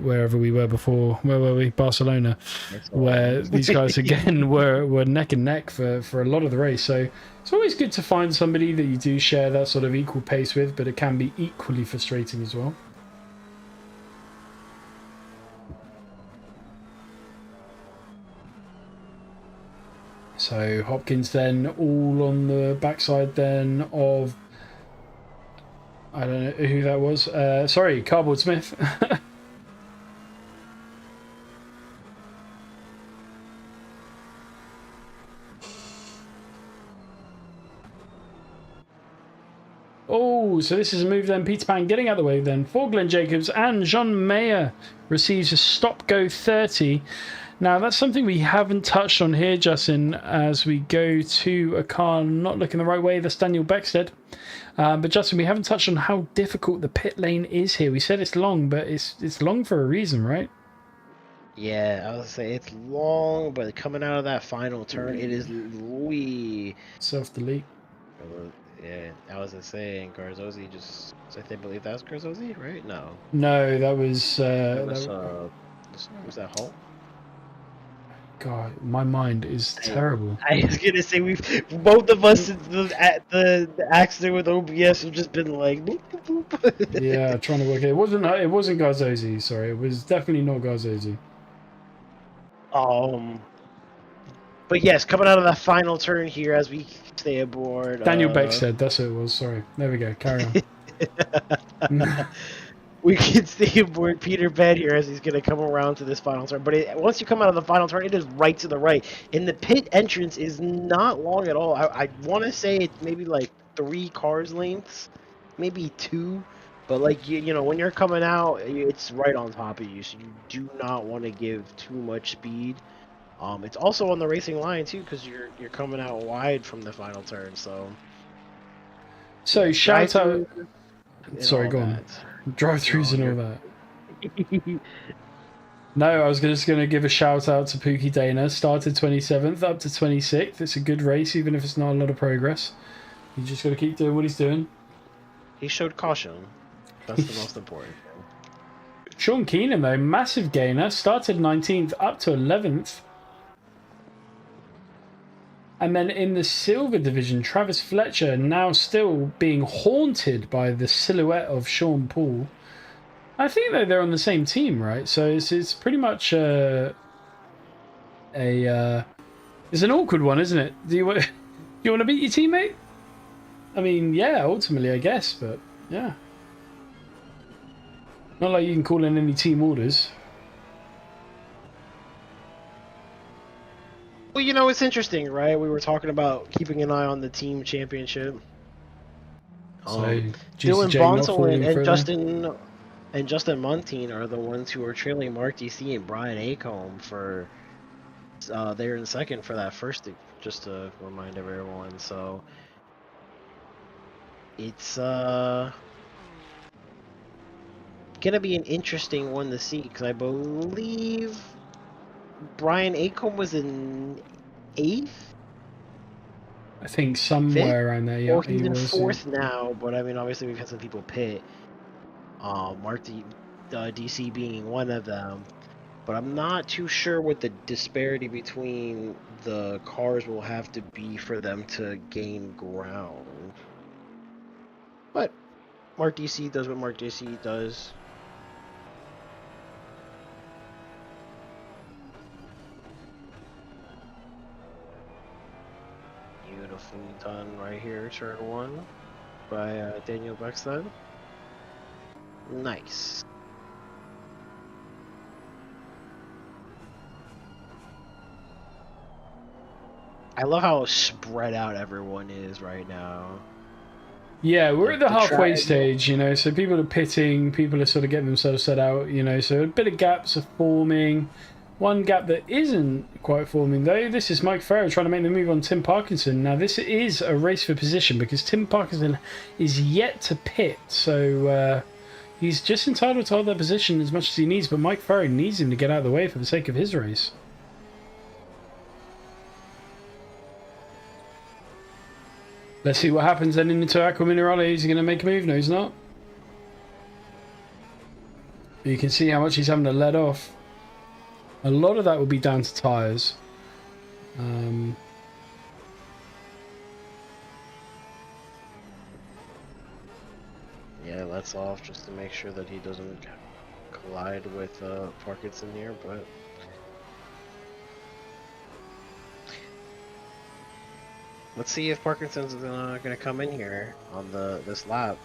wherever we were before. Where were we? Barcelona. Where these guys, again, were neck and neck for a lot of the race. So it's always good to find somebody that you do share that sort of equal pace with, but it can be equally frustrating as well. So Hopkins then all on the backside then of, I don't know who that was. Sorry, Cardboard Smith. Oh, so this is a move then. Peter Pan getting out of the way then for Glenn Jacobs, and Jean Mayer receives a stop-go 30. Now, that's something we haven't touched on here, Justin, as we go to a car not looking the right way. That's Daniel Beckstead. But, Justin, we haven't touched on how difficult the pit lane is here. We said it's long, but it's long for a reason, right? Yeah, I would say it's long, but coming out of that final turn, it is way... Self-delete. Yeah, I was saying Garzosi just... I believe that was Garzosi, right? No. No, that was... was that Hull? God, my mind is terrible. I was gonna say both of us at the accident with OBS have just been like boop, boop, boop. Yeah, trying to work it. It wasn't Garzosi, sorry. It was definitely not Garzosi. But yes, coming out of that final turn here as we stay aboard. Daniel Beckstead, that's who it was, sorry. There we go, carry on. We can stay aboard Peter Pan here as he's going to come around to this final turn. But once you come out of the final turn, it is right to the right. And the pit entrance is not long at all. I want to say it's maybe like 3 cars lengths, maybe 2. But like, you know, when you're coming out, it's right on top of you. So you do not want to give too much speed. It's also on the racing line too, because you're coming out wide from the final turn. So shout out. Sorry, go on. That. Drive-throughs and all that. No, I was just going to give a shout out to Pookie Dana. Started 27th up to 26th. It's a good race, even if it's not a lot of progress. You just got to keep doing what he's doing. He showed caution. That's the most important thing. Sean Keenan, though, massive gainer. Started 19th up to 11th. And then in the silver division, Travis Fletcher now still being haunted by the silhouette of Sean Paul. I think that they're on the same team, right? So it's pretty much it's an awkward one, isn't it? Do you want to beat your teammate? I mean, yeah, ultimately, I guess, but yeah. Not like you can call in any team orders. Well, you know, it's interesting, right? We were talking about keeping an eye on the team championship. So, Dylan Bonsall and Justin and Justin Montine are the ones who are trailing Mark DC and Brian Acomb for they're in second for that first, just to remind everyone. So it's gonna be an interesting one to see, because I believe Brian Acomb was in 8th, I think 5th. somewhere around there. Yeah, Well, he's he in was. Yeah. 4th now, but I mean, obviously we've had some people pit. DC being one of them. But I'm not too sure what the disparity between the cars will have to be for them to gain ground. But Mark DC does what Mark DC does. Beautifully done right here, turn 1 by Daniel Beckstead. Nice. I love how spread out everyone is right now. Yeah, we're Like, at the halfway track, stage, you know, so people are pitting, people are sort of getting themselves set out, you know, so a bit of gaps are forming. One gap that isn't quite forming, though, this is Mike Farrow trying to make the move on Tim Parkinson. Now, this is a race for position because Tim Parkinson is yet to pit, so he's just entitled to hold that position as much as he needs, but Mike Farrow needs him to get out of the way for the sake of his race. Let's see what happens then into Aqua Minerale. Is he going to make a move? No, he's not. You can see how much he's having to let off. A lot of that will be down to tyres. Yeah, let's off just to make sure that he doesn't collide with Parkinson here, but let's see if Parkinson's gonna come in here on this lap.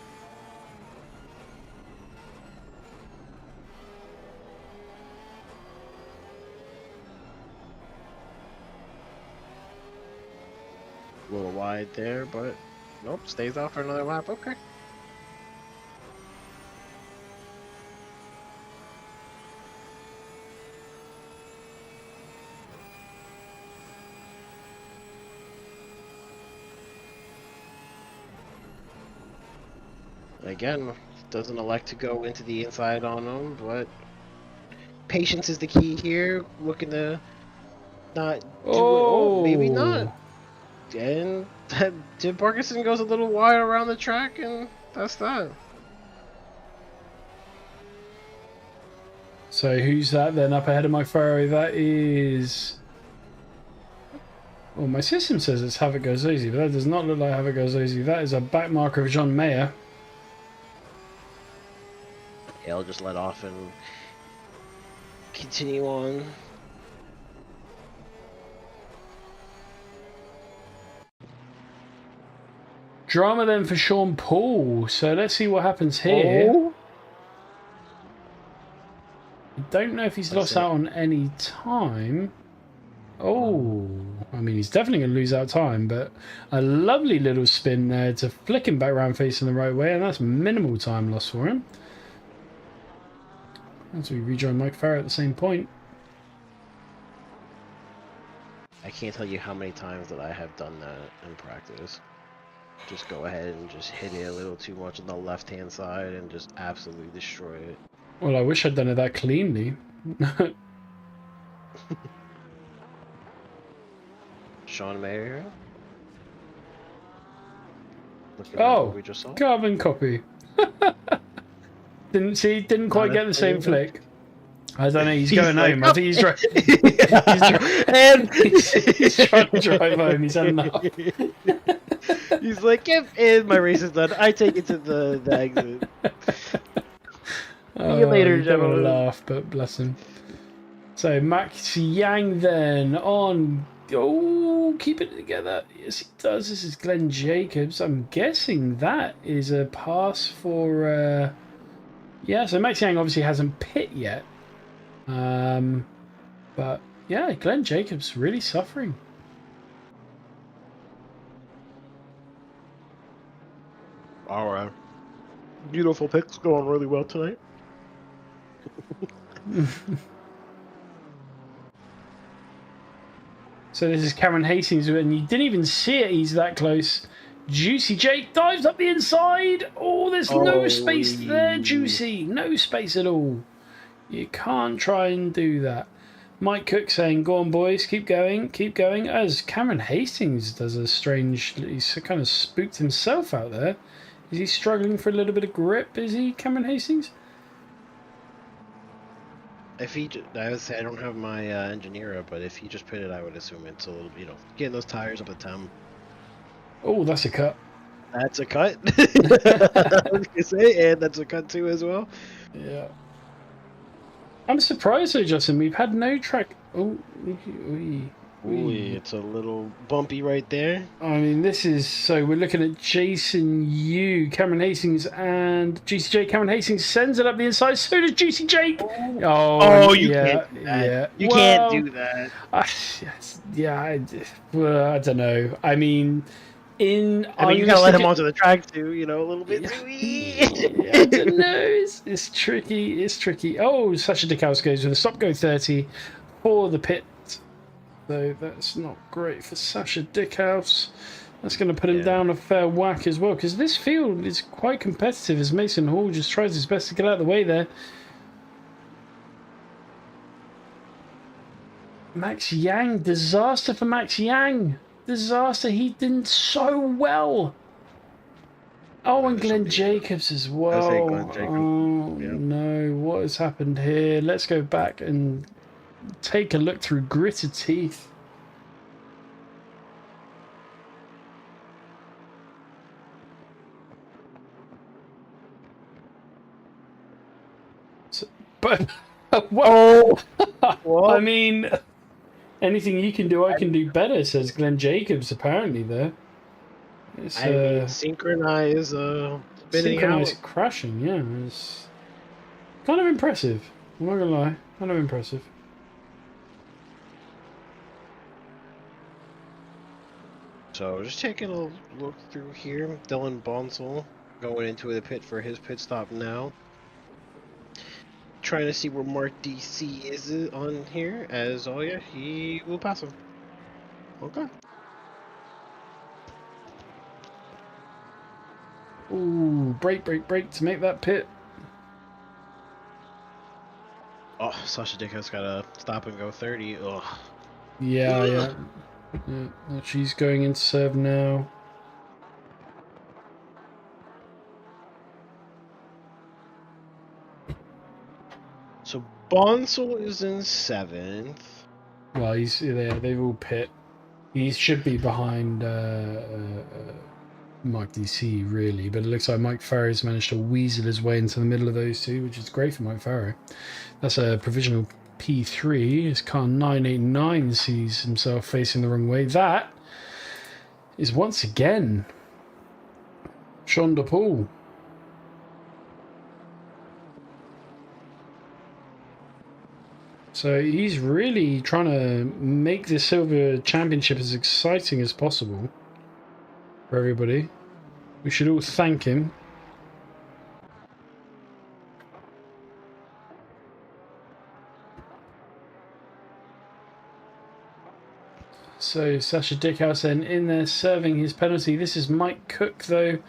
A little wide there, but nope, stays off for another lap. Okay. Again, doesn't elect to go into the inside on him, but patience is the key here. Looking to not do it. Oh, maybe not. And Tim Parkinson goes a little wide around the track, and that's that. So who's that then up ahead of my Ferrari? That is... Well, my system says it's Havoc Gozozi, but that does not look like Havoc Gozozi. That is a back marker of John Mayer. Yeah, I'll just let off and continue on. Drama then for Sean Paul. So let's see what happens here. Oh. I don't know if he's lost out on any time. Oh, I mean, he's definitely going to lose out time, but a lovely little spin there to flick him back around facing the right way, and that's minimal time lost for him. As we rejoin Mike Farrow at the same point. I can't tell you how many times that I have done that in practice. Just go ahead and just hit it a little too much on the left-hand side and just absolutely destroy it. Well, I wish I'd done it that cleanly. Sean Mayer. Oh, we just saw. carbon copy. Didn't quite get the same flick. I don't know. He's going home. I think he's trying. He's trying to drive home. He's had enough. He's like, if my race is done, I take it to the exit. See you later, gentlemen. Laugh, but bless him. So Max Yang then on. Oh, keep it together. Yes, he does. This is Glenn Jacobs. I'm guessing that is a pass for. Yeah, so Max Yang obviously hasn't pit yet. But yeah, Glenn Jacobs really suffering. All right. Beautiful picks going really well tonight. So this is Cameron Hastings, and you didn't even see it. He's that close. Juicy Jake dives up the inside. Oh, there's no space there, Juicy. No space at all. You can't try and do that. Mike Cook saying, go on, boys, keep going, keep going. As Cameron Hastings does a strange... He's kind of spooked himself out there. Is he struggling for a little bit of grip? Is he, Cameron Hastings? If he, I would say I don't have my engineer up, but if he just pitted, I would assume it's a little, getting those tires up at temp. Oh, that's a cut. That's a cut. I was gonna say, and that's a cut too as well. Yeah. I'm surprised though, Justin. We've had no track. Oh, it's a little bumpy right there. I mean, this is so. We're looking at Jason Yu, Cameron Hastings, and Juicy J. Cameron Hastings sends it up the inside. So does Juicy Jake. Oh, you can't do that. Yeah, you can't do that. I don't know. I mean, you gotta let him onto the track too. A little bit. I don't know. It's tricky. It's tricky. Oh, Sasha Dickhouse goes with a stop go 30 for the pit. So that's not great for Sasha Dickhouse. That's going to put him down a fair whack as well, because this field is quite competitive as Mason Hall just tries his best to get out of the way there. Max Yang, disaster for Max Yang. Disaster, he did so well. Oh, and Glenn Jacobs as well. Oh, no, what has happened here? Let's go back and take a look through gritted teeth. But whoa! I mean, anything you can do, I can do better, says Glenn Jacobs. Apparently, there. It's, synchronized crashing. Yeah, it's kind of impressive. I'm not gonna lie, kind of impressive. So just taking a look through here, Dylan Bonsall going into the pit for his pit stop now. Trying to see where Mark DC is on here, as he will pass him. Okay. Ooh, brake to make that pit. Oh, Sasha Dickhouse got a stop and go 30. Ugh. Yeah. She's going in to serve now. So Bonsall is in 7th. Well, he's there. They've all pit. He should be behind Mike DC, really, but it looks like Mike Farrow's managed to weasel his way into the middle of those two, which is great for Mike Farrow. That's a provisional P3. His car 989 sees himself facing the wrong way. That is once again Sean DePaul. So he's really trying to make the Silver Championship as exciting as possible for everybody. We should all thank him. So Sasha Dickhouse then in there serving his penalty. This is Mike Cook though,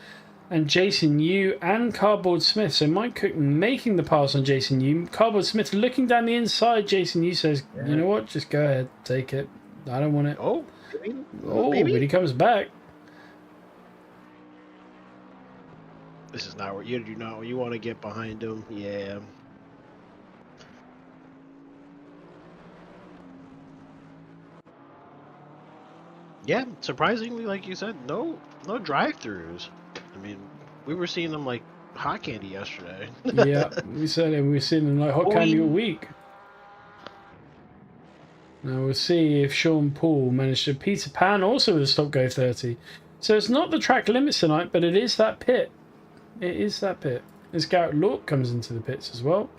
and Jason Yu and Cardboard Smith. So Mike Cook making the pass on Jason Yu. Cardboard Smith looking down the inside. Jason Yu says, you know what, just go ahead, take it. I don't want it. But he comes back. This is not what you do. Not you want to get behind him. Yeah. Yeah, surprisingly, like you said, no drive-throughs. I mean, we were seeing them like hot candy yesterday. Yeah, we were seeing them like hot candy all week. Now we'll see if Sean Paul managed to Peter Pan also with a stop go 30. So it's not the track limits tonight, but it is that pit. It is that pit. As Garrett Lorp comes into the pits as well.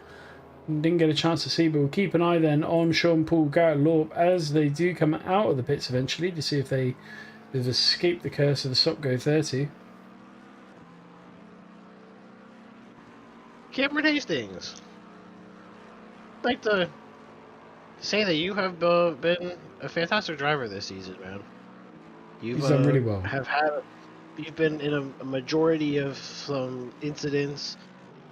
Didn't get a chance to see, but we'll keep an eye then on Sean Paul, Garrett Lorp as they do come out of the pits eventually to see if they've escaped the curse of the stop go 30. Cameron Hastings. like to say that you have been a fantastic driver this season, man. You've He's done really well. you've been in a majority of some incidents,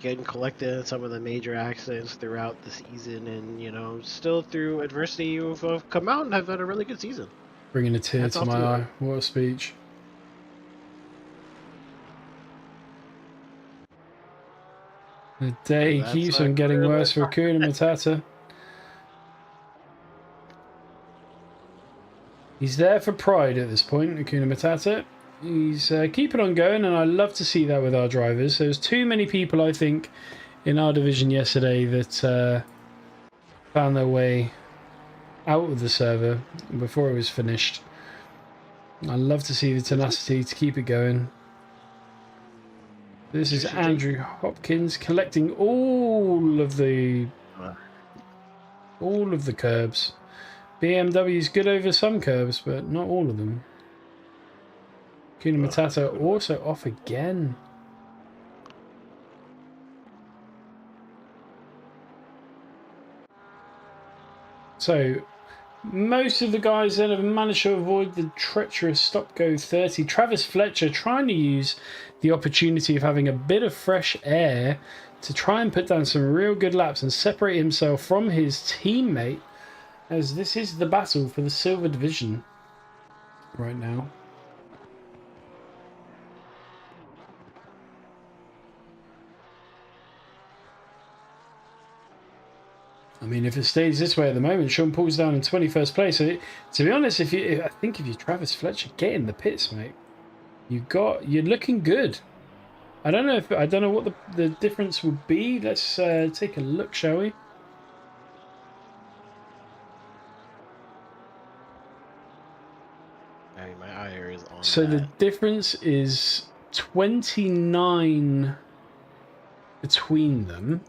getting collected in some of the major accidents throughout the season, and still through adversity, you've come out and have had a really good season. Bringing a tear Hats to off my to you. eye. What a speech. The day That's keeps on getting clear worse for that. Hakuna Matata. He's there for pride at this point, Hakuna Matata. He's keeping on going, and I love to see that with our drivers. There's too many people, I think, in our division yesterday that found their way out of the server before it was finished. I love to see the tenacity to keep it going. This is Andrew Hopkins collecting all of the curbs. BMW's good over some curbs, but not all of them. Hakuna Matata also off again. So, most of the guys then have managed to avoid the treacherous stop-go 30. Travis Fletcher trying to use the opportunity of having a bit of fresh air to try and put down some real good laps and separate himself from his teammate, as this is the battle for the silver division right now. I mean, if it stays this way at the moment, Sean Paul's down in 21st place. So, to be honest, I think if you're Travis Fletcher, get in the pits, mate. You're looking good. I don't know what the difference would be. Let's take a look, shall we? I mean, my eye is on So that. the difference is 29 between them.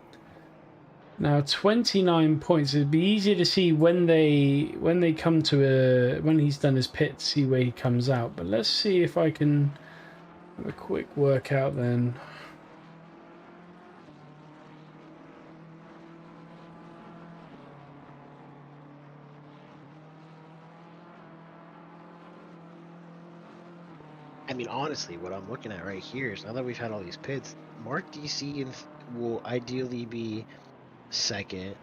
Now 29 points. It'd be easier to see when they come to when he's done his pit, see where he comes out. But let's see if I can have a quick workout then. I mean, honestly, what I'm looking at right here is now that we've had all these pits, Mark DC will ideally be second.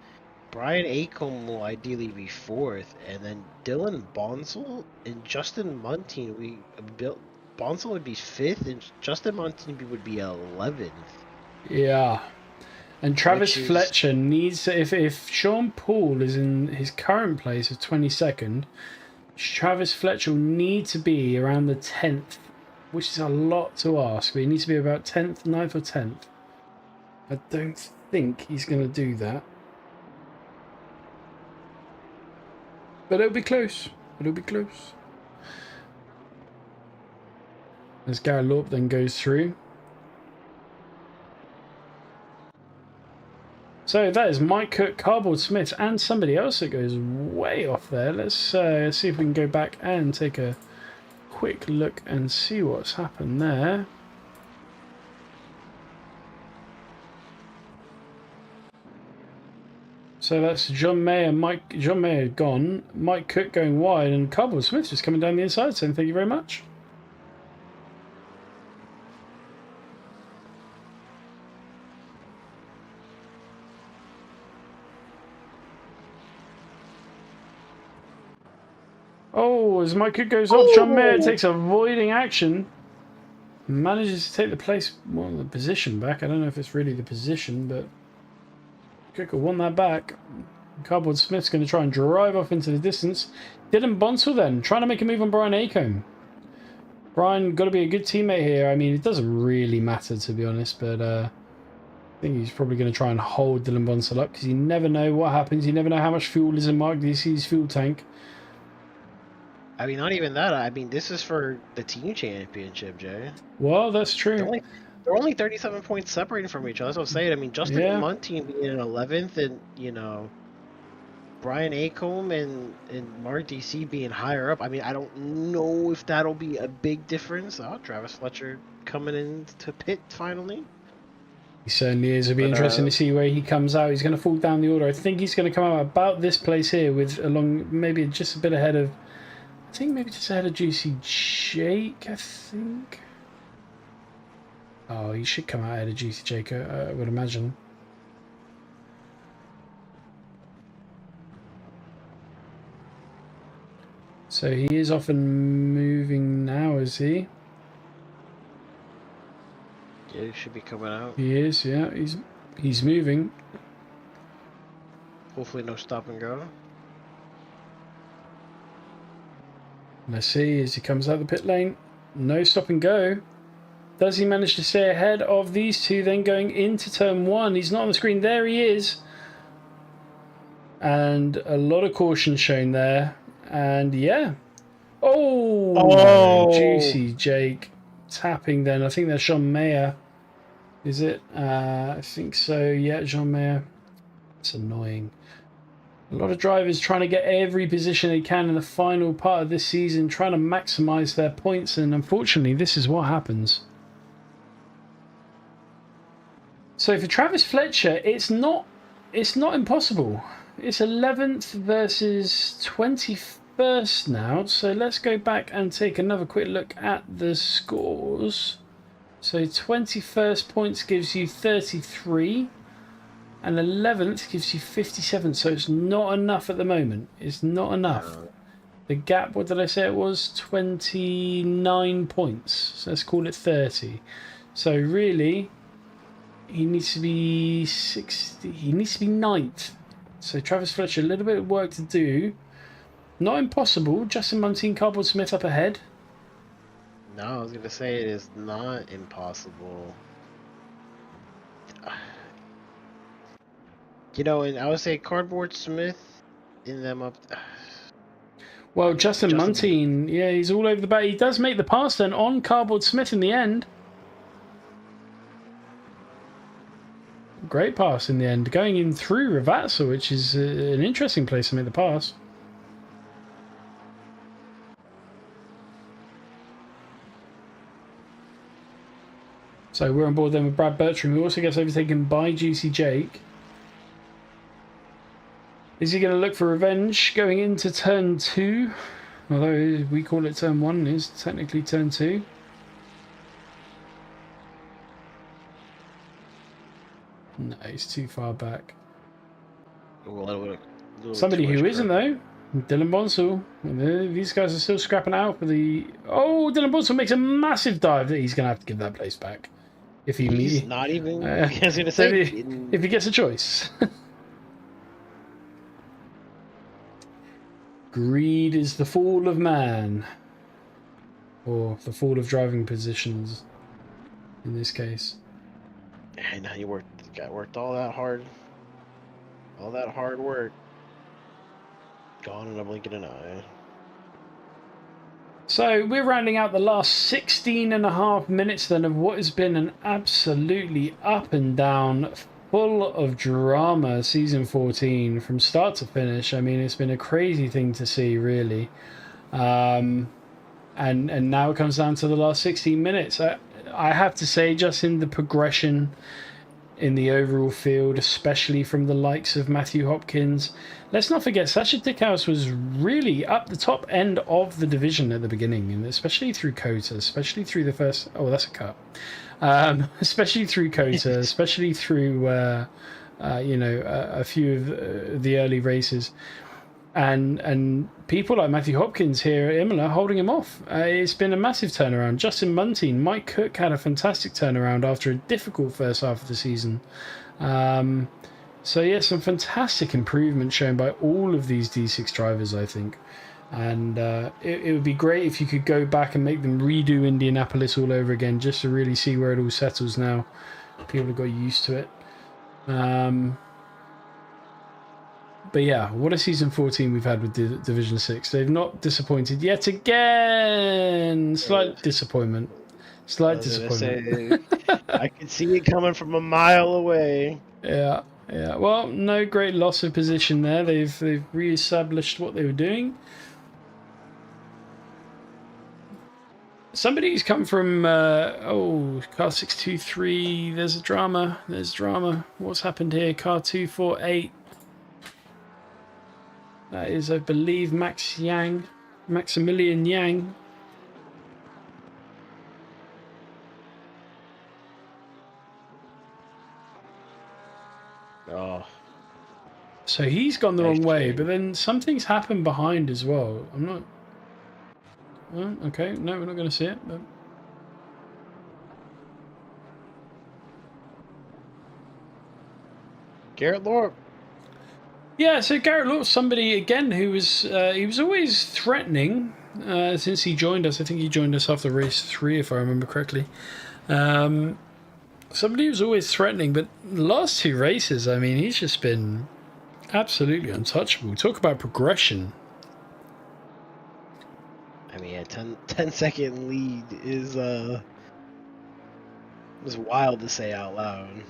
Brian Acomb will ideally be fourth, and then Dylan Bonsall and Justin Montine. Bonsall would be fifth, and Justin Montine would be 11th. Yeah. And Travis Fletcher needs to, if Sean Paul is in his current place of 22nd, Travis Fletcher will need to be around the 10th, which is a lot to ask, but he needs to be about 10th, 9th or 10th. I don't think he's going to do that. But it'll be close. It'll be close. As Garrett Lorp then goes through. So that is Mike Cook, Cardboard Smith, and somebody else that goes way off there. Let's see if we can go back and take a quick look and see what's happened there. So that's John Mayer, John Mayer gone, Mike Cook going wide, and Cardboard Smith just coming down the inside saying thank you very much. Oh, as Mike Cook goes off, John Mayer takes avoiding action. Manages to take the place, well, the position back. I don't know if it's really the position, but Cook will won that back. Cardboard Smith's going to try and drive off into the distance. Dylan Bonsall then, trying to make a move on Brian Acomb. Brian, got to be a good teammate here. I mean, it doesn't really matter, to be honest, but I think he's probably going to try and hold Dylan Bonsall up because you never know what happens. You never know how much fuel is in Mark DC's fuel tank. I mean, not even that. I mean, this is for the team championship, Jay. Well, that's true. They're only 37 points separating from each other. That's what I'm saying. I mean, Justin Montine being in 11th and, Brian Acomb and Mark DC being higher up. I mean, I don't know if that'll be a big difference. Oh, Travis Fletcher coming in to pit finally. He certainly is. It'll be interesting to see where he comes out. He's going to fall down the order. I think he's going to come out about this place here with along maybe just a bit ahead of, I think maybe just ahead of Juicy Jake, I think. Oh, he should come out ahead of Juicy Jake, I would imagine. So he is off and moving now, is he? Yeah, he should be coming out. He is, yeah. He's moving. Hopefully no stop and go. Let's see as he comes out the pit lane. No stop and go. Does he manage to stay ahead of these two then going into turn one? He's not on the screen. There he is. And a lot of caution shown there. And yeah. Oh! Juicy Jake tapping then. I think that's Jean Mayer. Is it? I think so. Yeah, Jean Mayer. It's annoying. A lot of drivers trying to get every position they can in the final part of this season, trying to maximise their points, and unfortunately this is what happens. So for Travis Fletcher, it's not impossible. It's 11th versus 21st now. So let's go back and take another quick look at the scores. So 21st points gives you 33. And 11th gives you 57, so it's not enough at the moment. It's not enough. The gap, what did I say it was? 29 points. So let's call it 30. So really, he needs to be 60. He needs to be 9th. So Travis Fletcher, a little bit of work to do. Not impossible. Justin Muntean, Cardboard Smith up ahead. No, I was going to say it is not impossible. You know, and I would say Cardboard Smith in them up. Well, Justin Muntean, yeah, he's all over the back. He does make the pass then on Cardboard Smith in the end. Great pass in the end. Going in through Ravazza, which is an interesting place to make the pass. So we're on board then with Brad Bertram, who also gets overtaken by Juicy Jake. Is he going to look for revenge going into turn 2? Although we call it turn 1, it is technically turn 2. No, he's too far back. Somebody who isn't, though. Dylan Bonsall. These guys are still scrapping out for the... Oh, Dylan Bonsall makes a massive dive that he's going to have to give that place back. If he... He's not even... I was going to say... If he gets a choice. Greed is the fall of man. Or the fall of driving positions, in this case. And now you worked all that hard. All that hard work. Gone in a blink of an eye. So we're rounding out the last 16 and a half minutes then of what has been an absolutely up and down, full of drama season 14 from start to finish. I mean, it's been a crazy thing to see, really. And now it comes down to the last 16 minutes. I have to say, just in the progression in the overall field, especially from the likes of Matthew Hopkins. Let's not forget, Sasha Dickhouse was really up the top end of the division at the beginning, and especially through Kota, especially through the first... Oh, that's a cut. Especially through Kota, especially through, a few of the early races. And people like Matthew Hopkins here at Imola holding him off. It's been a massive turnaround. Justin Muntean, Mike Cook had a fantastic turnaround after a difficult first half of the season. So yeah, some fantastic improvement shown by all of these D6 drivers, I think. And it would be great if you could go back and make them redo Indianapolis all over again, just to really see where it all settles now. People have got used to it. But yeah, what a season 14 we've had with Division 6. They've not disappointed yet again. Slight disappointment. Slight disappointment. I could see it coming from a mile away. Yeah. Well, no great loss of position there. They've re-established what they were doing. Somebody's come from car 623. There's drama. What's happened here? Car 248. That is, I believe, Maximilian Yang. Oh. So he's gone the wrong way, but then something's happened behind as well. I'm not... Well, okay, no, we're not going to see it. But... Garrett Lorp. Yeah, so Garrett Lorp's somebody, again, who was... he was always threatening since he joined us. I think he joined us after race 3, if I remember correctly. Somebody who's always threatening, but the last 2 races, I mean, he's just been absolutely untouchable. Talk about progression. I mean, a 10-second lead is wild to say out loud.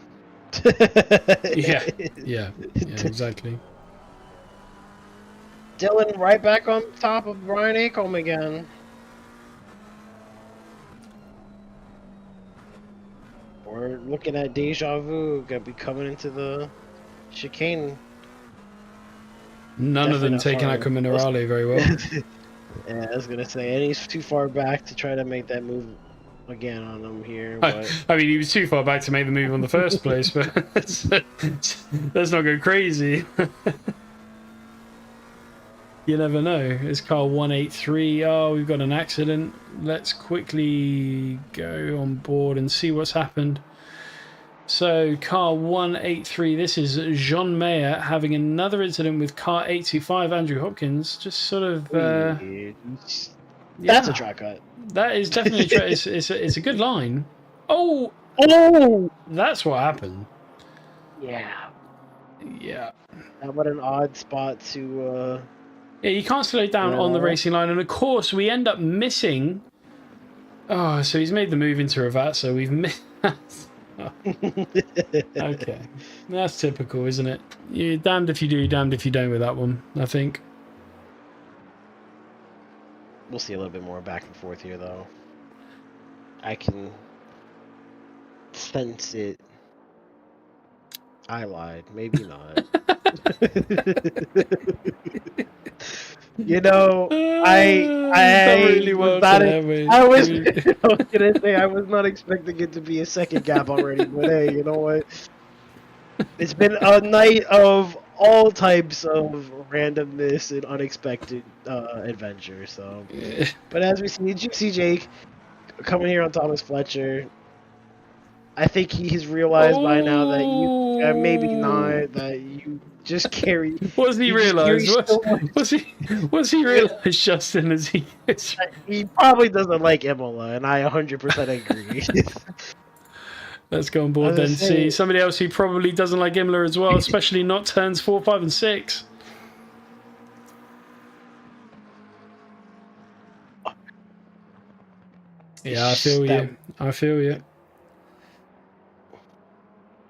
yeah, exactly. Dylan right back on top of Brian Acomb again. We're looking at deja vu. Gonna be coming into the chicane. None of them taking Aqua Minerale very well. Yeah, I was gonna say, and he's too far back to try to make that move again on him here. But... I mean, he was too far back to make the move on the first place, but let's not go crazy. You never know. It's car 183. Oh, we've got an accident. Let's quickly go on board and see what's happened. So, car 183, this is Jean Mayer having another incident with car 825, Andrew Hopkins. Just sort of... That's a track cut. That is definitely a track. It's a good line. Oh! That's what happened. Yeah. Yeah. What an odd spot to... Yeah, you can't slow down on the racing line. And, of course, we end up missing... Oh, so he's made the move into Ravazza. We've missed... Okay, that's typical, isn't it? You're damned if you do, damned if you don't with that one, I think. We'll see a little bit more back and forth here, though. I can sense it. I lied. Maybe not. You know, I was gonna say I was not expecting it to be a second gap already, but hey, you know what? It's been a night of all types of randomness and unexpected adventure. So, but as we see Juicy Jake coming here on Thomas Fletcher, I think he's realized by now that you maybe not that you just carry. What's he realized? What's he realized, Justin? As he probably doesn't like Imola, and I 100% agree. Let's go on board then. See somebody else who probably doesn't like Imola as well, especially not turns 4, 5, and 6. Yeah, I feel you. I feel you.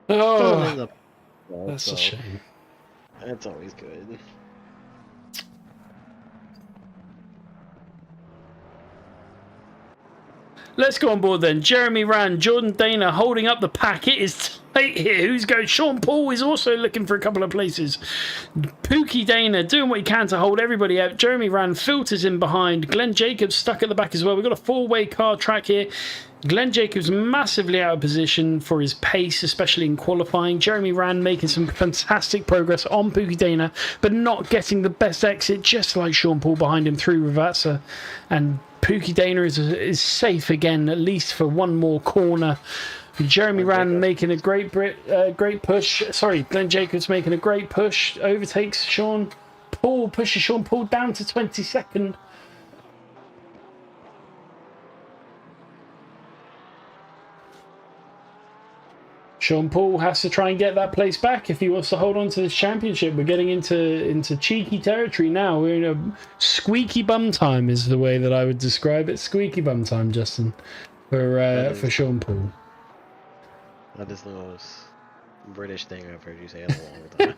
Oh, that's a shame. That's always good. Let's go on board then. Jeremy Rand, Jordan Dana holding up the pack. It is tight here. Who's going? Sean Paul is also looking for a couple of places. Pookie Dana doing what he can to hold everybody out. Jeremy Rand filters in behind. Glenn Jacobs stuck at the back as well. We've got a 4-way car track here. Glenn Jacobs massively out of position for his pace, especially in qualifying. Jeremy Rand making some fantastic progress on Pookie Dana, but not getting the best exit, just like Sean Paul behind him through Ravazza. And Pookie Dana is safe again, at least for one more corner. Jeremy Rand making a great push. Sorry, Glenn Jacobs making a great push. Overtakes Sean Paul, pushes Sean Paul down to 22nd. Sean Paul has to try and get that place back if he wants to hold on to this championship. We're getting into cheeky territory now. We're in a squeaky bum time is the way that I would describe it. Squeaky bum time, Justin, for Sean Paul. That is the most British thing I've heard you say in a long time.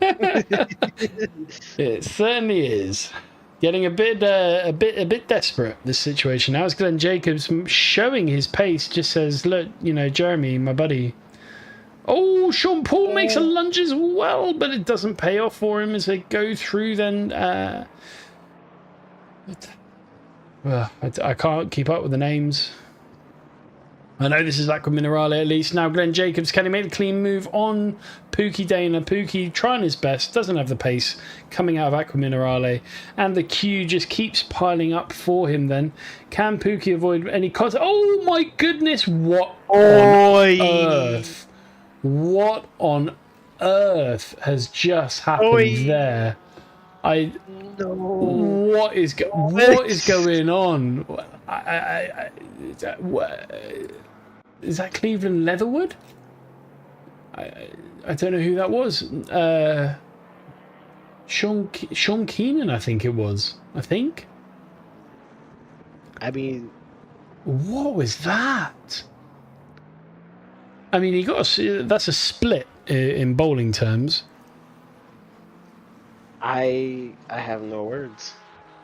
It certainly is. Getting a bit desperate, this situation. Now it's Glenn Jacobs showing his pace, just says, look, you know, Jeremy, my buddy. Oh, Sean Paul makes a lunge as well, but it doesn't pay off for him as they go through then. I can't keep up with the names. I know this is Aqua Minerale at least. Now Glenn Jacobs, can he make a clean move on Pookie Dana? Pookie trying his best, doesn't have the pace coming out of Aqua Minerale. And the queue just keeps piling up for him then. Can Pookie avoid any contact? Oh my goodness, what on earth? What on earth has just happened there? What is going on? Is that Cleveland Leatherwood? I don't know who that was. Sean Keenan, I think it was. I mean, what was that? I mean, that's a split in bowling terms. I have no words.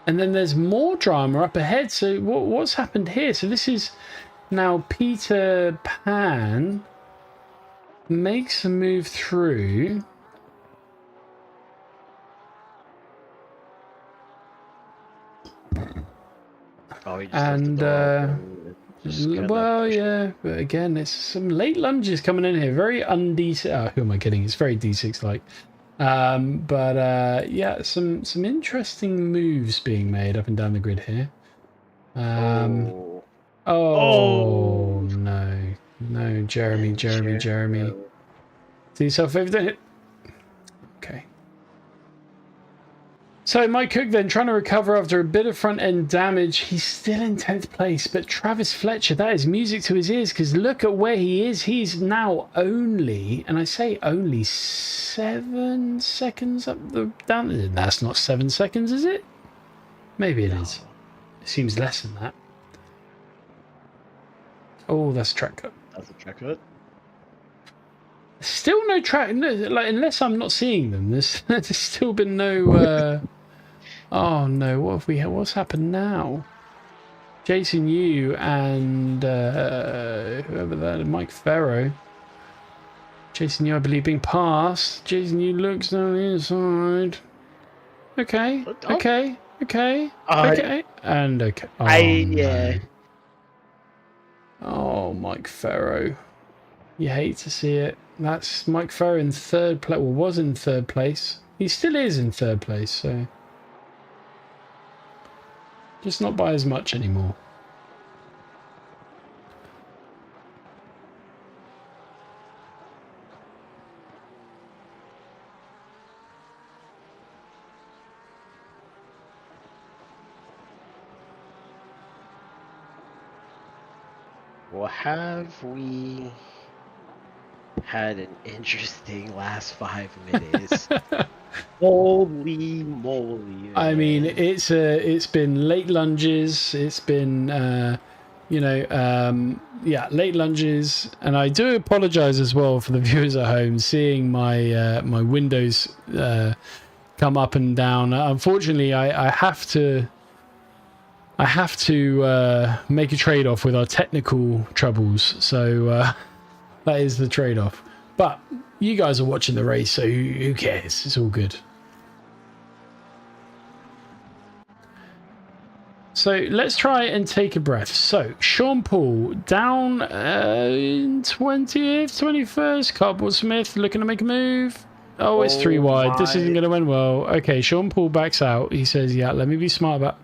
And then there's more drama up ahead. So what's happened here? So this is now Peter Pan makes a move through. Oh, he just well, yeah, but again, it's some late lunges coming in here. Very who am I kidding? It's very D6 like. Yeah, some interesting moves being made up and down the grid here. Oh no, Jeremy. Do yourself a favor, don't hit. Okay. So Mike Cook then trying to recover after a bit of front end damage. He's still in 10th place, but Travis Fletcher, that is music to his ears because look at where he is. He's now only, and I say only 7 seconds up the down. That's not 7 seconds, is it? Maybe it is. It seems less than that. Oh, that's a track cut. That's a track cut. Still no track. No, like unless I'm not seeing them. There's still been no. Oh no! What's happened now? Jason Yu and whoever that, Mike Farrow. Jason Yu, I believe, being passed. Jason Yu looks down the inside. Okay. And okay. Oh, yeah. No. Oh, Mike Farrow. You hate to see it. That's Mike Farrow in third place. Well, was in third place. He still is in third place, so. Just not by as much anymore. Well, have we had an interesting last 5 minutes? Holy moly! Man. I mean, it's been late lunges. It's been, late lunges, and I do apologise as well for the viewers at home seeing my my windows come up and down. Unfortunately, I have to make a trade-off with our technical troubles, so that is the trade-off. But you guys are watching the race, so who cares? It's all good. So let's try and take a breath. So Sean Paul down in 20th, 21st. Cardboard Smith looking to make a move. Oh, it's 3 wide. This isn't going to end well. Okay, Sean Paul backs out. He says, yeah, let me be smart about...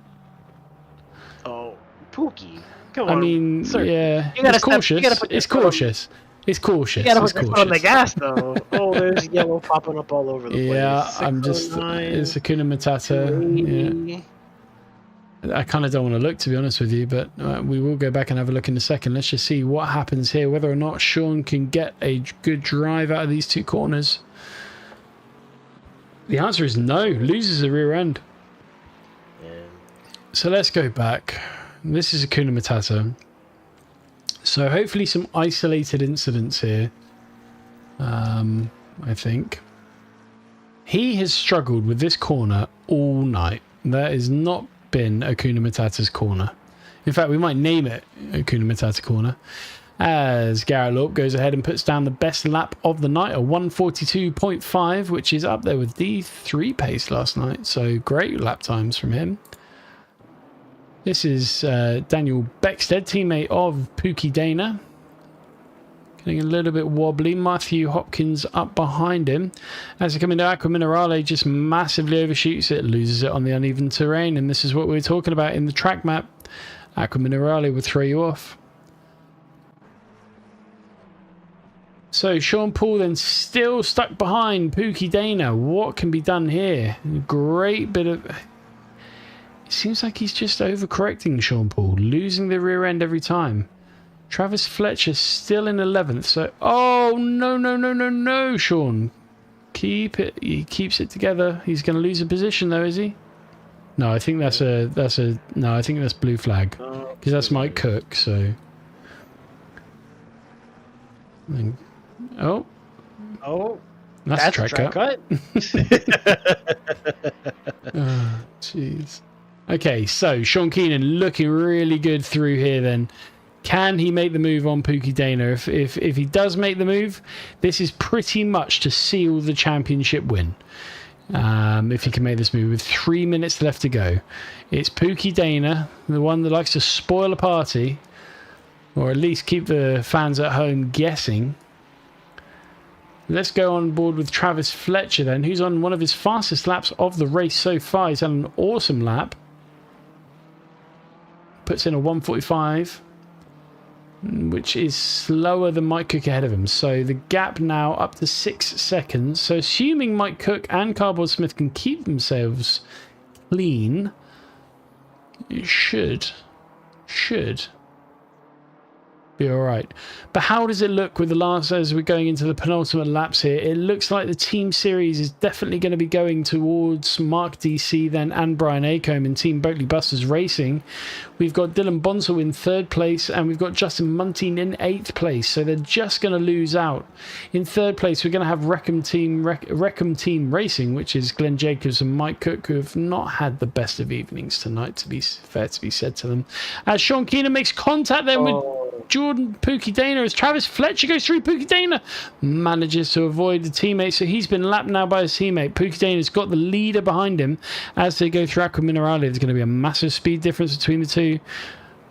Pookie, come on. I mean, sir, yeah, it's cautious. It's cautious. It's cautious. You gotta put your foot on the gas, though. Oh, there's yellow popping up all over the place. Yeah, I'm just. It's Hakuna Matata. Yeah. I kind of don't want to look, to be honest with you, but we will go back and have a look in a second. Let's just see what happens here, whether or not Sean can get a good drive out of these two corners. The answer is no. Loses the rear end. Yeah. So let's go back. This is Hakuna Matata. So hopefully some isolated incidents here. I think. He has struggled with this corner all night. that has not been Hakuna Matata's corner. In fact, we might name it Hakuna Matata corner. As Garrett Lorp goes ahead and puts down the best lap of the night, a 1:42.5, which is up there with D3 pace last night. So great lap times from him. This is Daniel Beckstead, teammate of Pookie Dana. Getting a little bit wobbly. Matthew Hopkins up behind him. As they come into Aqua Minerale, just massively overshoots it, loses it on the uneven terrain. And this is what we were talking about in the track map. Aqua Minerale will throw you off. So Sean Paul then still stuck behind Pookie Dana. What can be done here? Great bit of... It seems like he's just overcorrecting Sean Paul, losing the rear end every time. Travis Fletcher still in 11th. So, oh no, Sean. Keep it. He keeps it together. He's going to lose a position though, is he? No, I think that's no, I think that's blue flag because that's Mike Cook. So, oh, that's a track cut. Oh, jeez. Okay, so Sean Keenan looking really good through here then. Can he make the move on Pookie Dana? If he does make the move, this is pretty much to seal the championship win. If he can make this move with 3 minutes left to go. It's Pookie Dana, the one that likes to spoil a party, or at least keep the fans at home guessing. Let's go on board with Travis Fletcher then, who's on one of his fastest laps of the race so far. He's had an awesome lap. Puts in a 1:45, which is slower than Mike Cook ahead of him. So the gap now up to 6 seconds. So assuming Mike Cook and Cardboard Smith can keep themselves clean, it should be all right. But how does it look with the last, as we're going into the penultimate laps here? It looks like the Team Series is definitely going to be going towards Mark DC then and Brian Acombe in Team Boatley Busters Racing. We've got Dylan Bonsall in 3rd place and we've got Justin Muntean in 8th place. So they're just going to lose out. In 3rd place, we're going to have Wreckham Team Racing, which is Glenn Jacobs and Mike Cook, who have not had the best of evenings tonight, to be fair to be said to them. As Sean Keenan makes contact then with Jordan Pookie Dana, as Travis Fletcher goes through Pookie Dana, manages to avoid the teammate, so he's been lapped now by his teammate. Pookie Dana's got the leader behind him as they go through Aqua Minerale. There's going to be a massive speed difference between the two.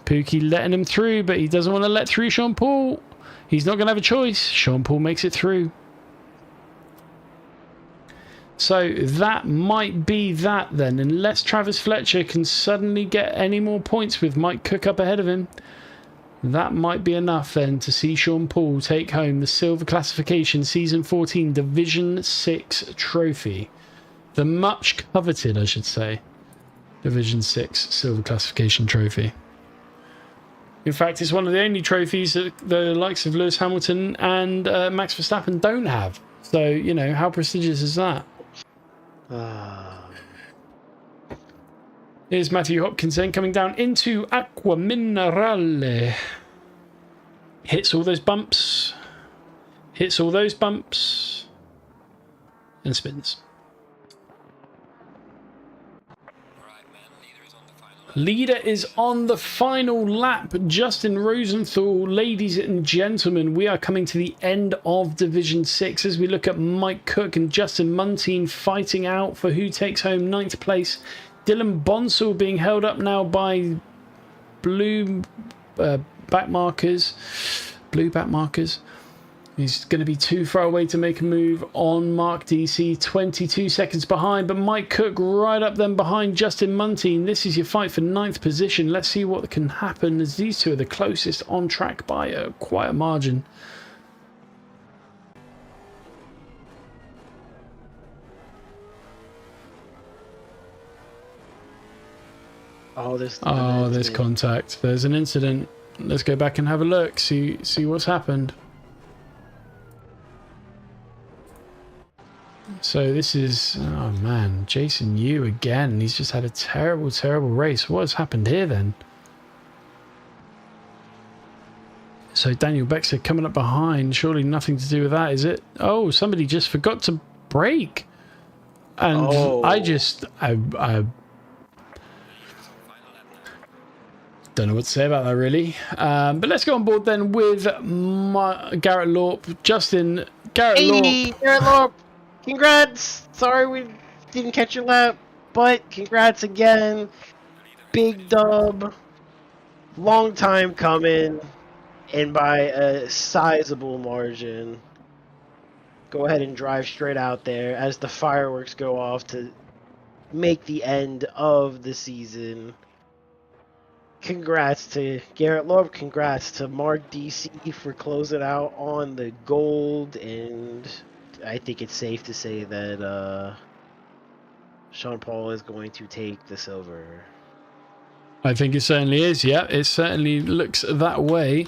Pookie letting him through, but he doesn't want to let through Sean Paul. He's not going to have a choice. Sean Paul makes it through. So that might be that then, unless Travis Fletcher can suddenly get any more points with Mike Cook up ahead of him. That might be enough then to see Sean Paul take home the Silver Classification Season 14 Division 6 trophy. The much coveted, I should say, Division 6 Silver Classification trophy. In fact, it's one of the only trophies that the likes of Lewis Hamilton and Max Verstappen don't have. So, you know, how prestigious is that? Here's Matthew Hopkins then coming down into Aqua Minerale. Hits all those bumps. Hits all those bumps. And spins. Leader is on the final lap. Justin Rosenthal, ladies and gentlemen, we are coming to the end of Division 6 as we look at Mike Cook and Justin Muntean fighting out for who takes home 9th place. Dylan Bonsall being held up now by blue back markers. He's going to be too far away to make a move on Mark DC, 22 seconds behind, but Mike Cook right up then behind Justin Muntean. This is your fight for 9th position. Let's see what can happen as these two are the closest on track by quite a margin. There's contact. There's an incident. Let's go back and have a look. See what's happened. So this is, oh man, Jason Yu again. He's just had a terrible, terrible race. What has happened here then? So Daniel Beckstead coming up behind. Surely nothing to do with that, is it? Oh, somebody just forgot to brake. And don't know what to say about that really. But let's go on board then with Garrett Lorp. Justin, Garrett Lorp. Garrett Lorp, congrats. Sorry we didn't catch your lap, but congrats again. Big dub. Long time coming, and by a sizable margin. Go ahead and drive straight out there as the fireworks go off to make the end of the season. Congrats to Garrett Lorp. Congrats to Mark DC for closing out on the gold. And I think it's safe to say that Sean Paul is going to take the silver. I think it certainly is. Yeah, it certainly looks that way.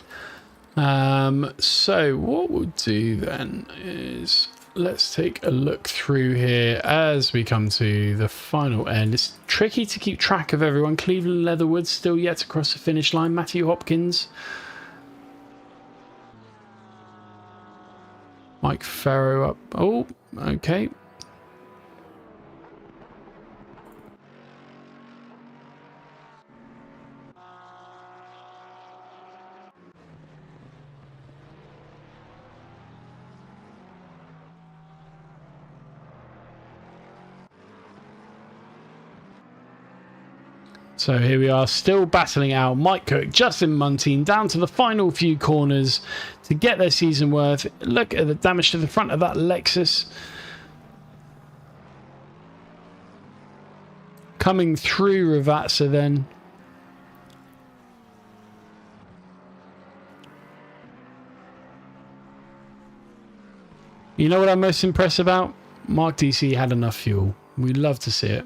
So what we'll do then is let's take a look through here as we come to the final end. It's tricky to keep track of everyone. Cleveland Leatherwood still yet to cross the finish line. Matthew Hopkins, Mike Farrow up. Oh, okay. So here we are, still battling out Mike Cook, Justin Muntean, down to the final few corners to get their season worth. Look at the damage to the front of that Lexus. Coming through Ravazza then. You know what I'm most impressed about? Mark DC had enough fuel. We love to see it.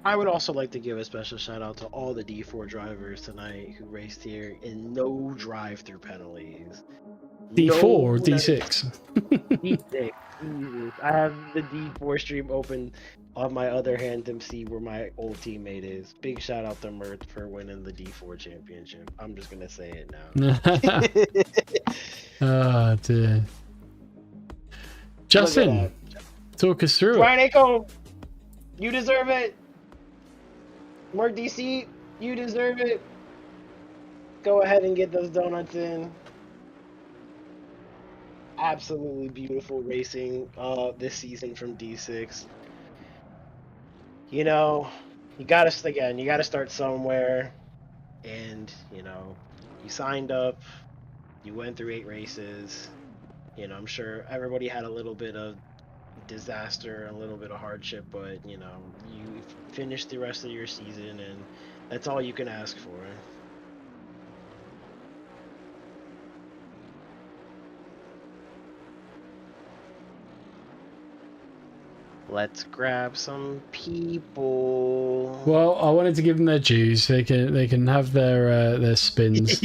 I would also like to give a special shout out to all the D4 drivers tonight who raced here in no drive-through penalties. D4 or D6? D6. Jesus. I have the D4 stream open on my other hand to see where my old teammate is. Big shout out to Mirth for winning the D4 championship. I'm just gonna say it now. Oh dear. Justin, talk us through Brian Aco, you deserve it. Mark DC, you deserve it. Go ahead and get those donuts in. Absolutely beautiful racing this season from D6. You know, you gotta start somewhere. And, you know, you signed up, you went through 8 races. You know, I'm sure everybody had a little bit of disaster and a little bit of hardship, but you know, you finished the rest of your season and that's all you can ask for. Let's grab some people. Well, I wanted to give them their dues. They can have their spins.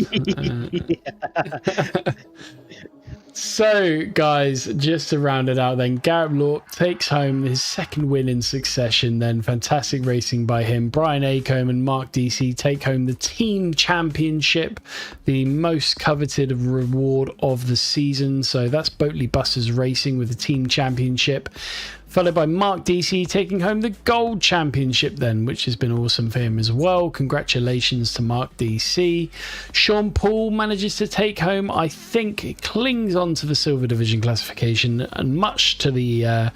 So, guys, just to round it out then, Garrett Lorp takes home his second win in succession then. Fantastic racing by him. Brian Acomb and Mark DC take home the team championship, the most coveted reward of the season. So that's Boatley Busters Racing with the team championship, followed by Mark DC taking home the gold championship then, which has been awesome for him as well. Congratulations to Mark DC. Sean Paul manages to take home, I think, it clings on to the silver division classification, and much to the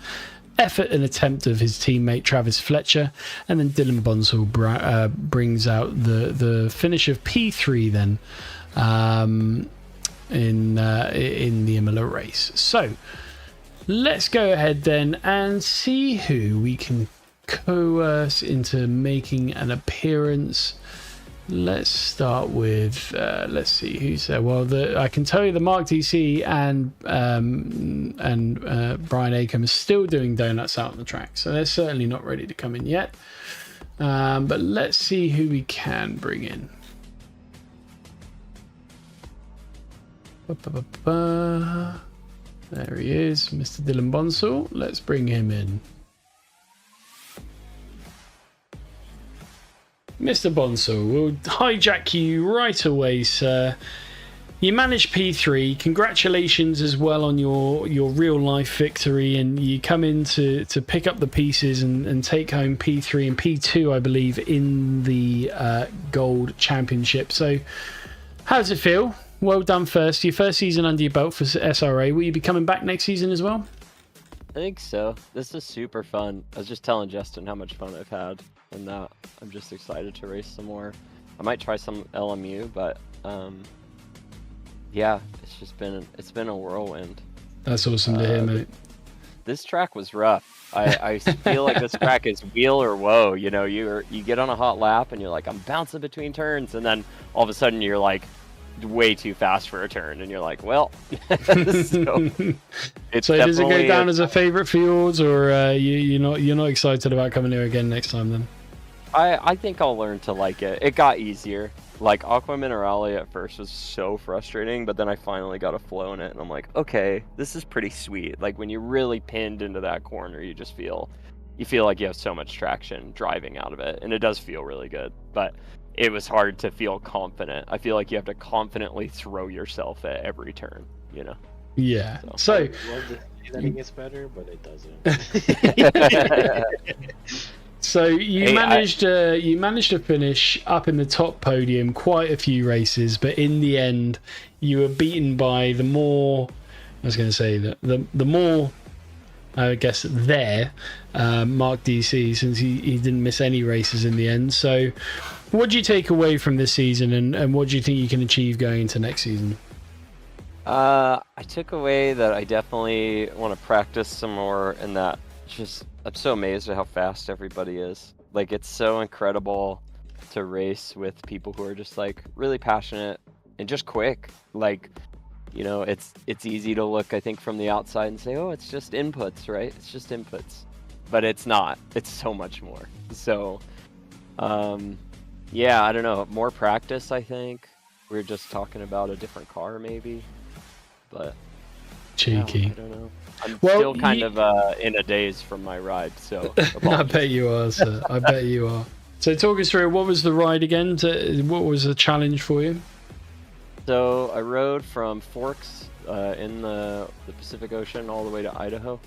effort and attempt of his teammate Travis Fletcher. And then Dylan Bonsall brings out the finish of P3 then in the Imola race. So let's go ahead then and see who we can coerce into making an appearance. Let's start with, let's see who's there. Well, I can tell you the Mark DC and Brian Acomb are still doing donuts out on the track, so they're certainly not ready to come in yet. But let's see who we can bring in. There he is, Mr. Dylan Bonsall. Let's bring him in. Mr. Bonsall, we'll hijack you right away, sir. you managed P3. Congratulations as well on your real life victory, and you come in to pick up the pieces and take home P3 and P2, I believe, in the Gold Championship. So how does it feel? Well done first. Your first season under your belt for SRA. Will you be coming back next season as well? I think so. This is super fun. I was just telling Justin how much fun I've had, and that I'm just excited to race some more. I might try some LMU, but yeah, it's been a whirlwind. That's awesome to hear, mate. This track was rough. I feel like this track is wheel or woe. You know, you get on a hot lap and you're like, I'm bouncing between turns, and then all of a sudden you're like way too fast for a turn, and you're like, well. So does it go down as a favorite for yours, or you're not excited about coming here again next time then? I think I'll learn to like it. It got easier. Like Aqua Minerale at first was so frustrating, but then I finally got a flow in it, and I'm like, okay, this is pretty sweet. Like when you're really pinned into that corner, you feel like you have so much traction driving out of it, and it does feel really good. But it was hard to feel confident. I feel like you have to confidently throw yourself at every turn, you know? Yeah. So I'd love to say that it gets better, but it doesn't. So you managed to finish up in the top podium quite a few races, but in the end you were beaten by the more I guess Mark DC, since he didn't miss any races in the end. So what do you take away from this season, and what do you think you can achieve going into next season? I took away that I definitely want to practice some more, and that I'm so amazed at how fast everybody is. Like, it's so incredible to race with people who are just like really passionate and just quick. Like, you know, it's easy to look, I think, from the outside and say, oh, it's just inputs, right? It's just inputs. But it's not. It's so much more. So, yeah, I don't know. More practice, I think. We were just talking about a different car, maybe. But cheeky. I don't know. I'm still kind of in a daze from my ride, so I bet you are, sir. I bet you are. So talk us through, what was the ride again? What was the challenge for you? So I rode from Forks in the Pacific Ocean all the way to Idaho.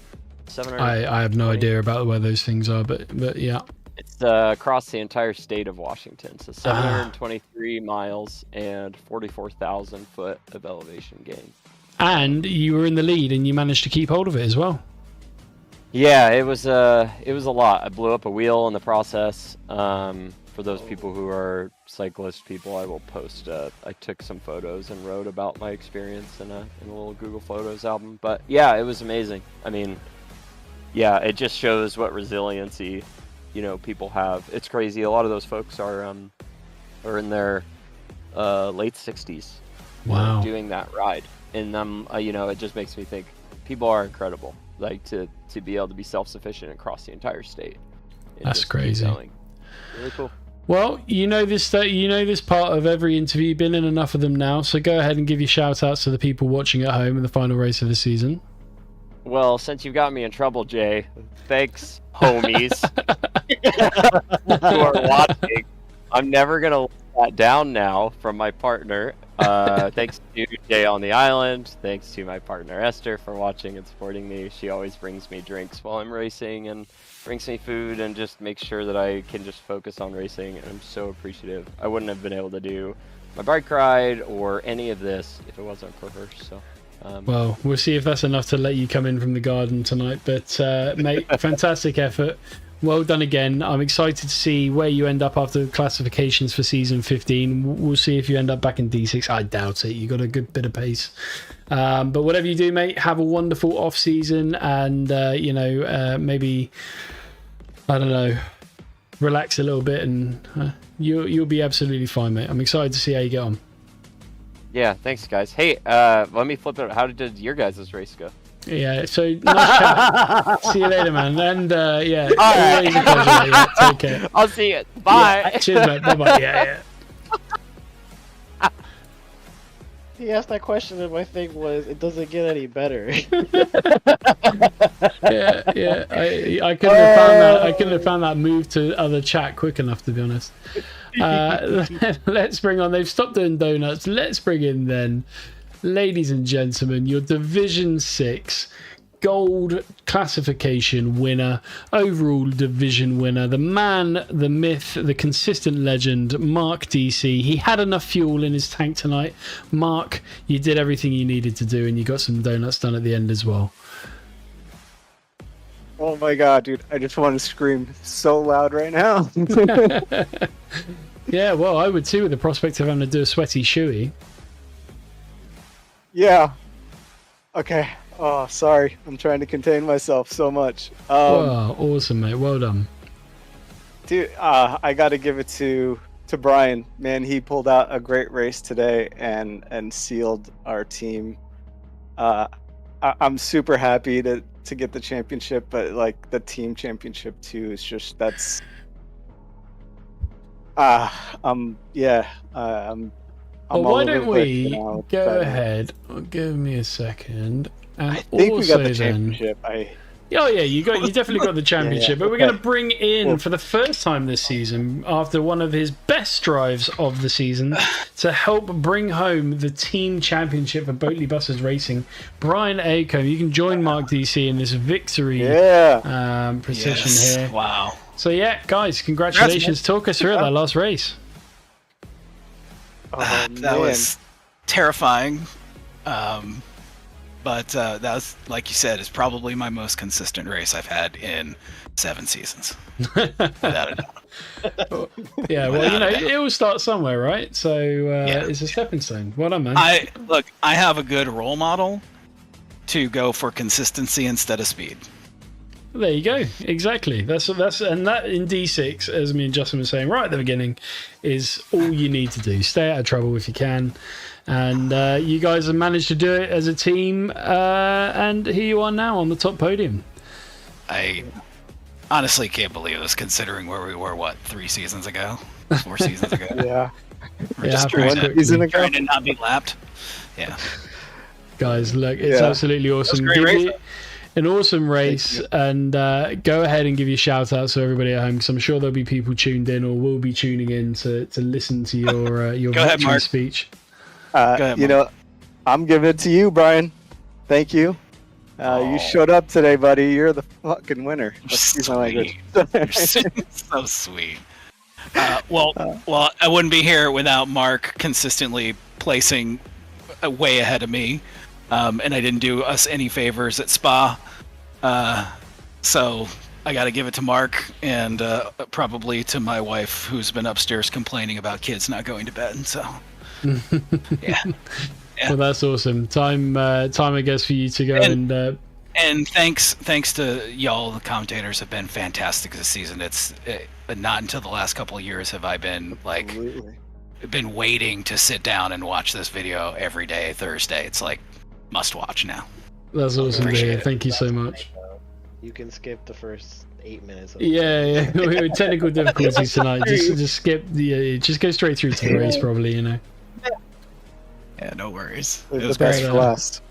I have no idea about where those things are, but yeah. It's across the entire state of Washington, so 723 miles and 44,000 foot of elevation gain. And you were in the lead, and you managed to keep hold of it as well. Yeah, it was a lot. I blew up a wheel in the process. For those people who are cyclist people, I will post. I took some photos and wrote about my experience in a little Google Photos album. But yeah, it was amazing. I mean, yeah, it just shows what resiliency, you know, people have. It's crazy. A lot of those folks are in their late 60s. Wow. Doing that ride. And you know, it just makes me think people are incredible. Like to be able to be self-sufficient across the entire state. That's crazy. Really cool. Well, you know this part of every interview. You've been in enough of them now, so go ahead and give your shout outs to the people watching at home in the final race of the season. Well, since you've got me in trouble, Jay, thanks, homies, who are watching. I'm never gonna let that down now from my partner. Thanks to Jay on the island. Thanks to my partner Esther for watching and supporting me. She always brings me drinks while I'm racing and brings me food and just makes sure that I can just focus on racing. And I'm so appreciative. I wouldn't have been able to do my bike ride or any of this if it wasn't for her. So. Well, we'll see if that's enough to let you come in from the garden tonight. But mate, fantastic effort. Well done again. I'm excited to see where you end up after the classifications for season 15. We'll see if you end up back in D6. I doubt it. You got a good bit of pace. But whatever you do, mate, have a wonderful off season, and you know, maybe, I don't know, relax a little bit, and you'll be absolutely fine, mate. I'm excited to see how you get on. Yeah, thanks, guys. Hey, let me flip it. How did your guys' race go? Yeah, so nice chat. See you later, man. And yeah, all always right. a pleasure. Yeah, take care. I'll see you. Bye. Yeah, cheers, mate. Bye bye. Yeah, yeah. he asked that question, and my thing was, it doesn't get any better. Yeah. I couldn't have found that. I couldn't have found that move to other chat quick enough, to be honest. Let's bring on. They've stopped doing donuts. Let's bring in then, ladies and gentlemen, your Division 6 gold classification winner, overall division winner, the man, the myth, the consistent legend, Mark DC. He had enough fuel in his tank tonight. Mark, you did everything you needed to do, and you got some donuts done at the end as well. Oh my god, dude. I just want to scream so loud right now. Yeah, well, I would too, with the prospect of having to do a sweaty shoey. Yeah. Okay. Oh, sorry. I'm trying to contain myself so much. Wow, awesome, mate. Well done. Dude, I got to give it to Brian. Man, he pulled out a great race today and sealed our team. I'm super happy to get the championship, but like the team championship too is just I'm Well, all why over don't the place we now, go but ahead? Give me a second. And I think we got the also championship. Oh yeah, you definitely got the championship. But we're going to bring in Cool. for the first time this season, after one of his best drives of the season, to help bring home the team championship for Boatley Buses Racing, Brian Acombe. You can join Mark DC in this victory procession here. Wow. So yeah, guys, congratulations. Talk us through that last race. That was terrifying. But that was, like you said, is probably my most consistent race I've had in 7 seasons. Without a doubt. Yeah, well, you know, it all starts somewhere, right? So it's a stepping stone. Well done, man. I have a good role model to go for consistency instead of speed. There you go. Exactly. That's and that in D6, as me and Justin were saying right at the beginning, is all you need to do. Stay out of trouble if you can. And you guys have managed to do it as a team, and here you are now on the top podium. I honestly can't believe this, considering where we were, 3 seasons ago? 4 seasons ago? Yeah. We're just trying to not be lapped. Yeah. Guys, look, it's absolutely awesome. An awesome race, and go ahead and give your shout out to everybody at home, because I'm sure there'll be people tuned in or will be tuning in to listen to your victory speech. You know, I'm giving it to you, Brian. Thank you. You showed up today, buddy. You're the fucking winner. Excuse my language. So sweet. Well, I wouldn't be here without Mark consistently placing way ahead of me, and I didn't do us any favors at Spa. So I got to give it to Mark, and probably to my wife, who's been upstairs complaining about kids not going to bed. So. Yeah. Well, that's awesome. Time, I guess, for you to go and thanks to y'all. The commentators have been fantastic this season. Not until the last couple of years have I been been waiting to sit down and watch this video every day. Thursday, it's like must watch now. That's awesome to hear. Thank you so much. You can skip the first 8 minutes. Yeah. With technical difficulties tonight, just skip just go straight through to the race, probably. You know. Yeah, no worries. It was best for last.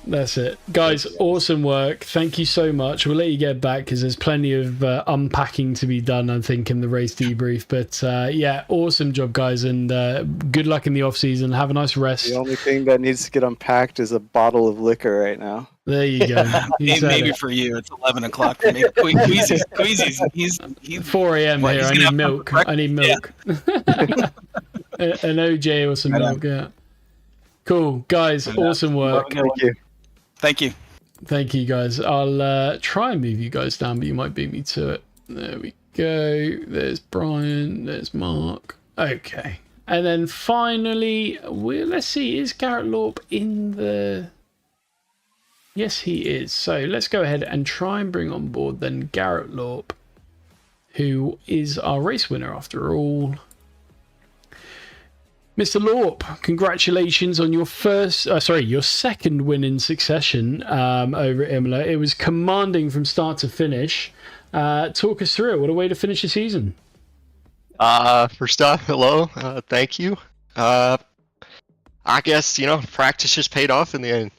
That's it. Guys, awesome work. Thank you so much. We'll let you get back because there's plenty of unpacking to be done, I think, in the race debrief. But yeah, awesome job, guys. And good luck in the off-season. Have a nice rest. The only thing that needs to get unpacked is a bottle of liquor right now. There you go. Maybe for you, it's 11 o'clock for me. Queasy's, he's 4 a.m. here. I need milk. I need milk. Yeah. An OJ or some milk, yeah. Cool. Guys, awesome work. Thank you. Thank you, guys. I'll try and move you guys down, but you might beat me to it. There we go. There's Brian. There's Mark. Okay. And then finally, let's see, is Garrett Lorp in the... Yes, he is. So let's go ahead and try and bring on board then Garrett Lorp, who is our race winner after all. Mr. Lorp, congratulations on your your second win in succession over at Imola. It was commanding from start to finish. Talk us through it. What a way to finish the season. First off, hello. Thank you. I guess, practice just paid off in the end.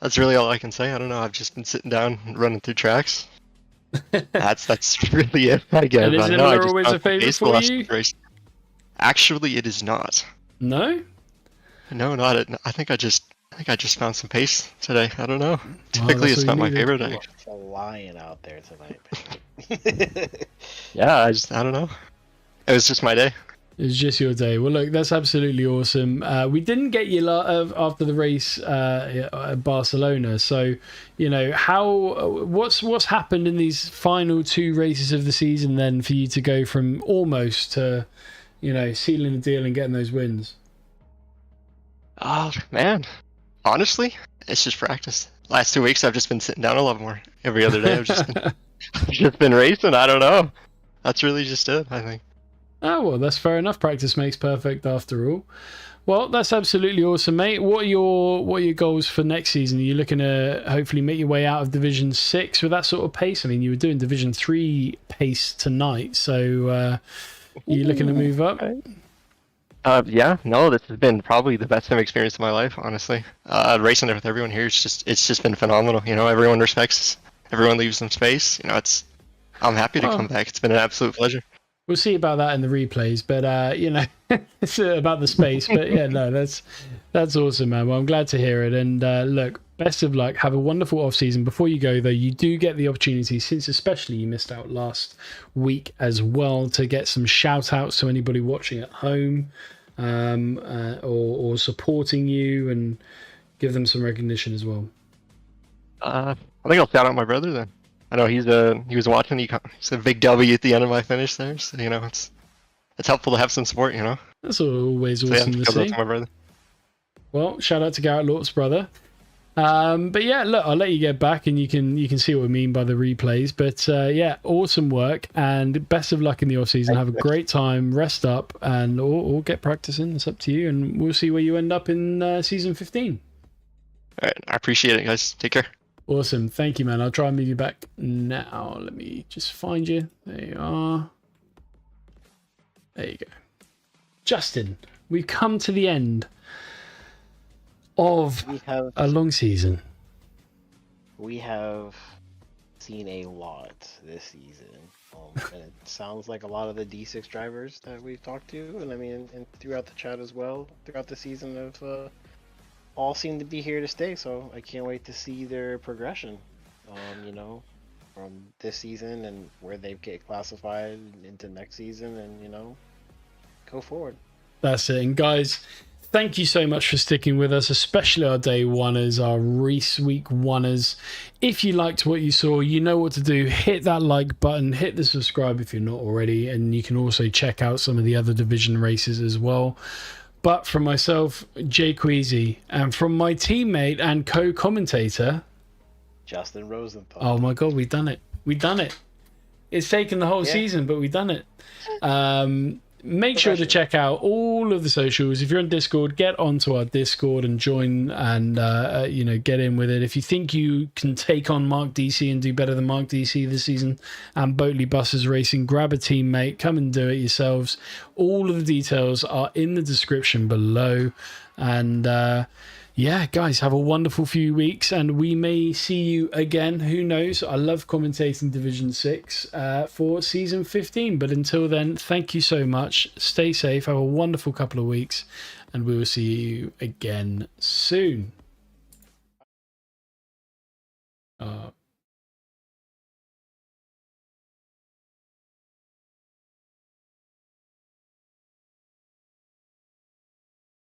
That's really all I can say. I don't know. I've just been sitting down and running through tracks. That's really it, I guess. And is I know I Imola just always a found some favourite pace the for last you? race. Actually, it is not. No? No, not it. I think I just found some pace today. I don't know. Typically, that's it's what not you my needed. favorite You day. are flying out there tonight. Yeah, I don't know. It was just my day. It's just your day. Well, look, that's absolutely awesome. We didn't get you after the race at Barcelona, so what's happened in these final 2 races of the season then for you to go from almost to sealing the deal and getting those wins? Oh man, honestly, it's just practice. Last 2 weeks, I've just been sitting down a lot more. Every other day, I've just been racing. I don't know. That's really just it, I think. Oh, well, that's fair enough. Practice makes perfect after all. Well, that's absolutely awesome, mate. What are your goals for next season? Are you looking to hopefully make your way out of Division 6 with that sort of pace? I mean, you were doing Division 3 pace tonight, so are you looking to move up? Yeah, no, this has been probably the best experience of my life, honestly. Racing with everyone here, it's just been phenomenal. Everyone respects, everyone leaves some space. I'm happy to come back. It's been an absolute pleasure. We'll see about that in the replays, but it's about the space. But yeah, no, that's awesome, man. Well, I'm glad to hear it. And look, best of luck. Have a wonderful off season. Before you go, though, you do get the opportunity, since especially you missed out last week as well, to get some shout outs to anybody watching at home or supporting you, and give them some recognition as well. I think I'll shout out my brother then. I know he was watching. He's a big W at the end of my finish there. So it's helpful to have some support. That's always So, awesome yeah, to shout out see. to my brother. Well, shout out to Garrett Lort's brother. But yeah, look, I'll let you get back, and you can see what we mean by the replays. But yeah, awesome work, and best of luck in the off season. Have a great time, rest up, and or get practicing. It's up to you, and we'll see where you end up in season 15. All right, I appreciate it, guys. Take care. Awesome. Thank you, man. I'll try and move you back now. Let me just find you. There you are. There you go. Justin, we've come to the end of a long season. We have seen a lot this season. And it sounds like a lot of the D6 drivers that we've talked to, and I mean, and throughout the chat as well, throughout the season have all seem to be here to stay, so I can't wait to see their progression, from this season and where they get classified into next season, and go forward. That's it. And guys, thank you so much for sticking with us, especially our day oneers, our race week oneers. If you liked what you saw, you know what to do. Hit that like button, hit the subscribe if you're not already, and you can also check out some of the other division races as well. But from myself, Jay Queasy, and from my teammate and co-commentator, Justin Rosenthal. Oh my God, we've done it. We've done it. It's taken the whole season, but we've done it. Make sure to check out all of the socials. If you're on Discord, get onto our Discord and join, and get in with it. If you think you can take on Mark DC and do better than Mark DC this season and Boatley Buses Racing, grab a teammate, come and do it yourselves. All of the details are in the description below. And yeah, guys, have a wonderful few weeks, and we may see you again. Who knows? I love commentating Division 6 for Season 15. But until then, thank you so much. Stay safe. Have a wonderful couple of weeks, and we will see you again soon.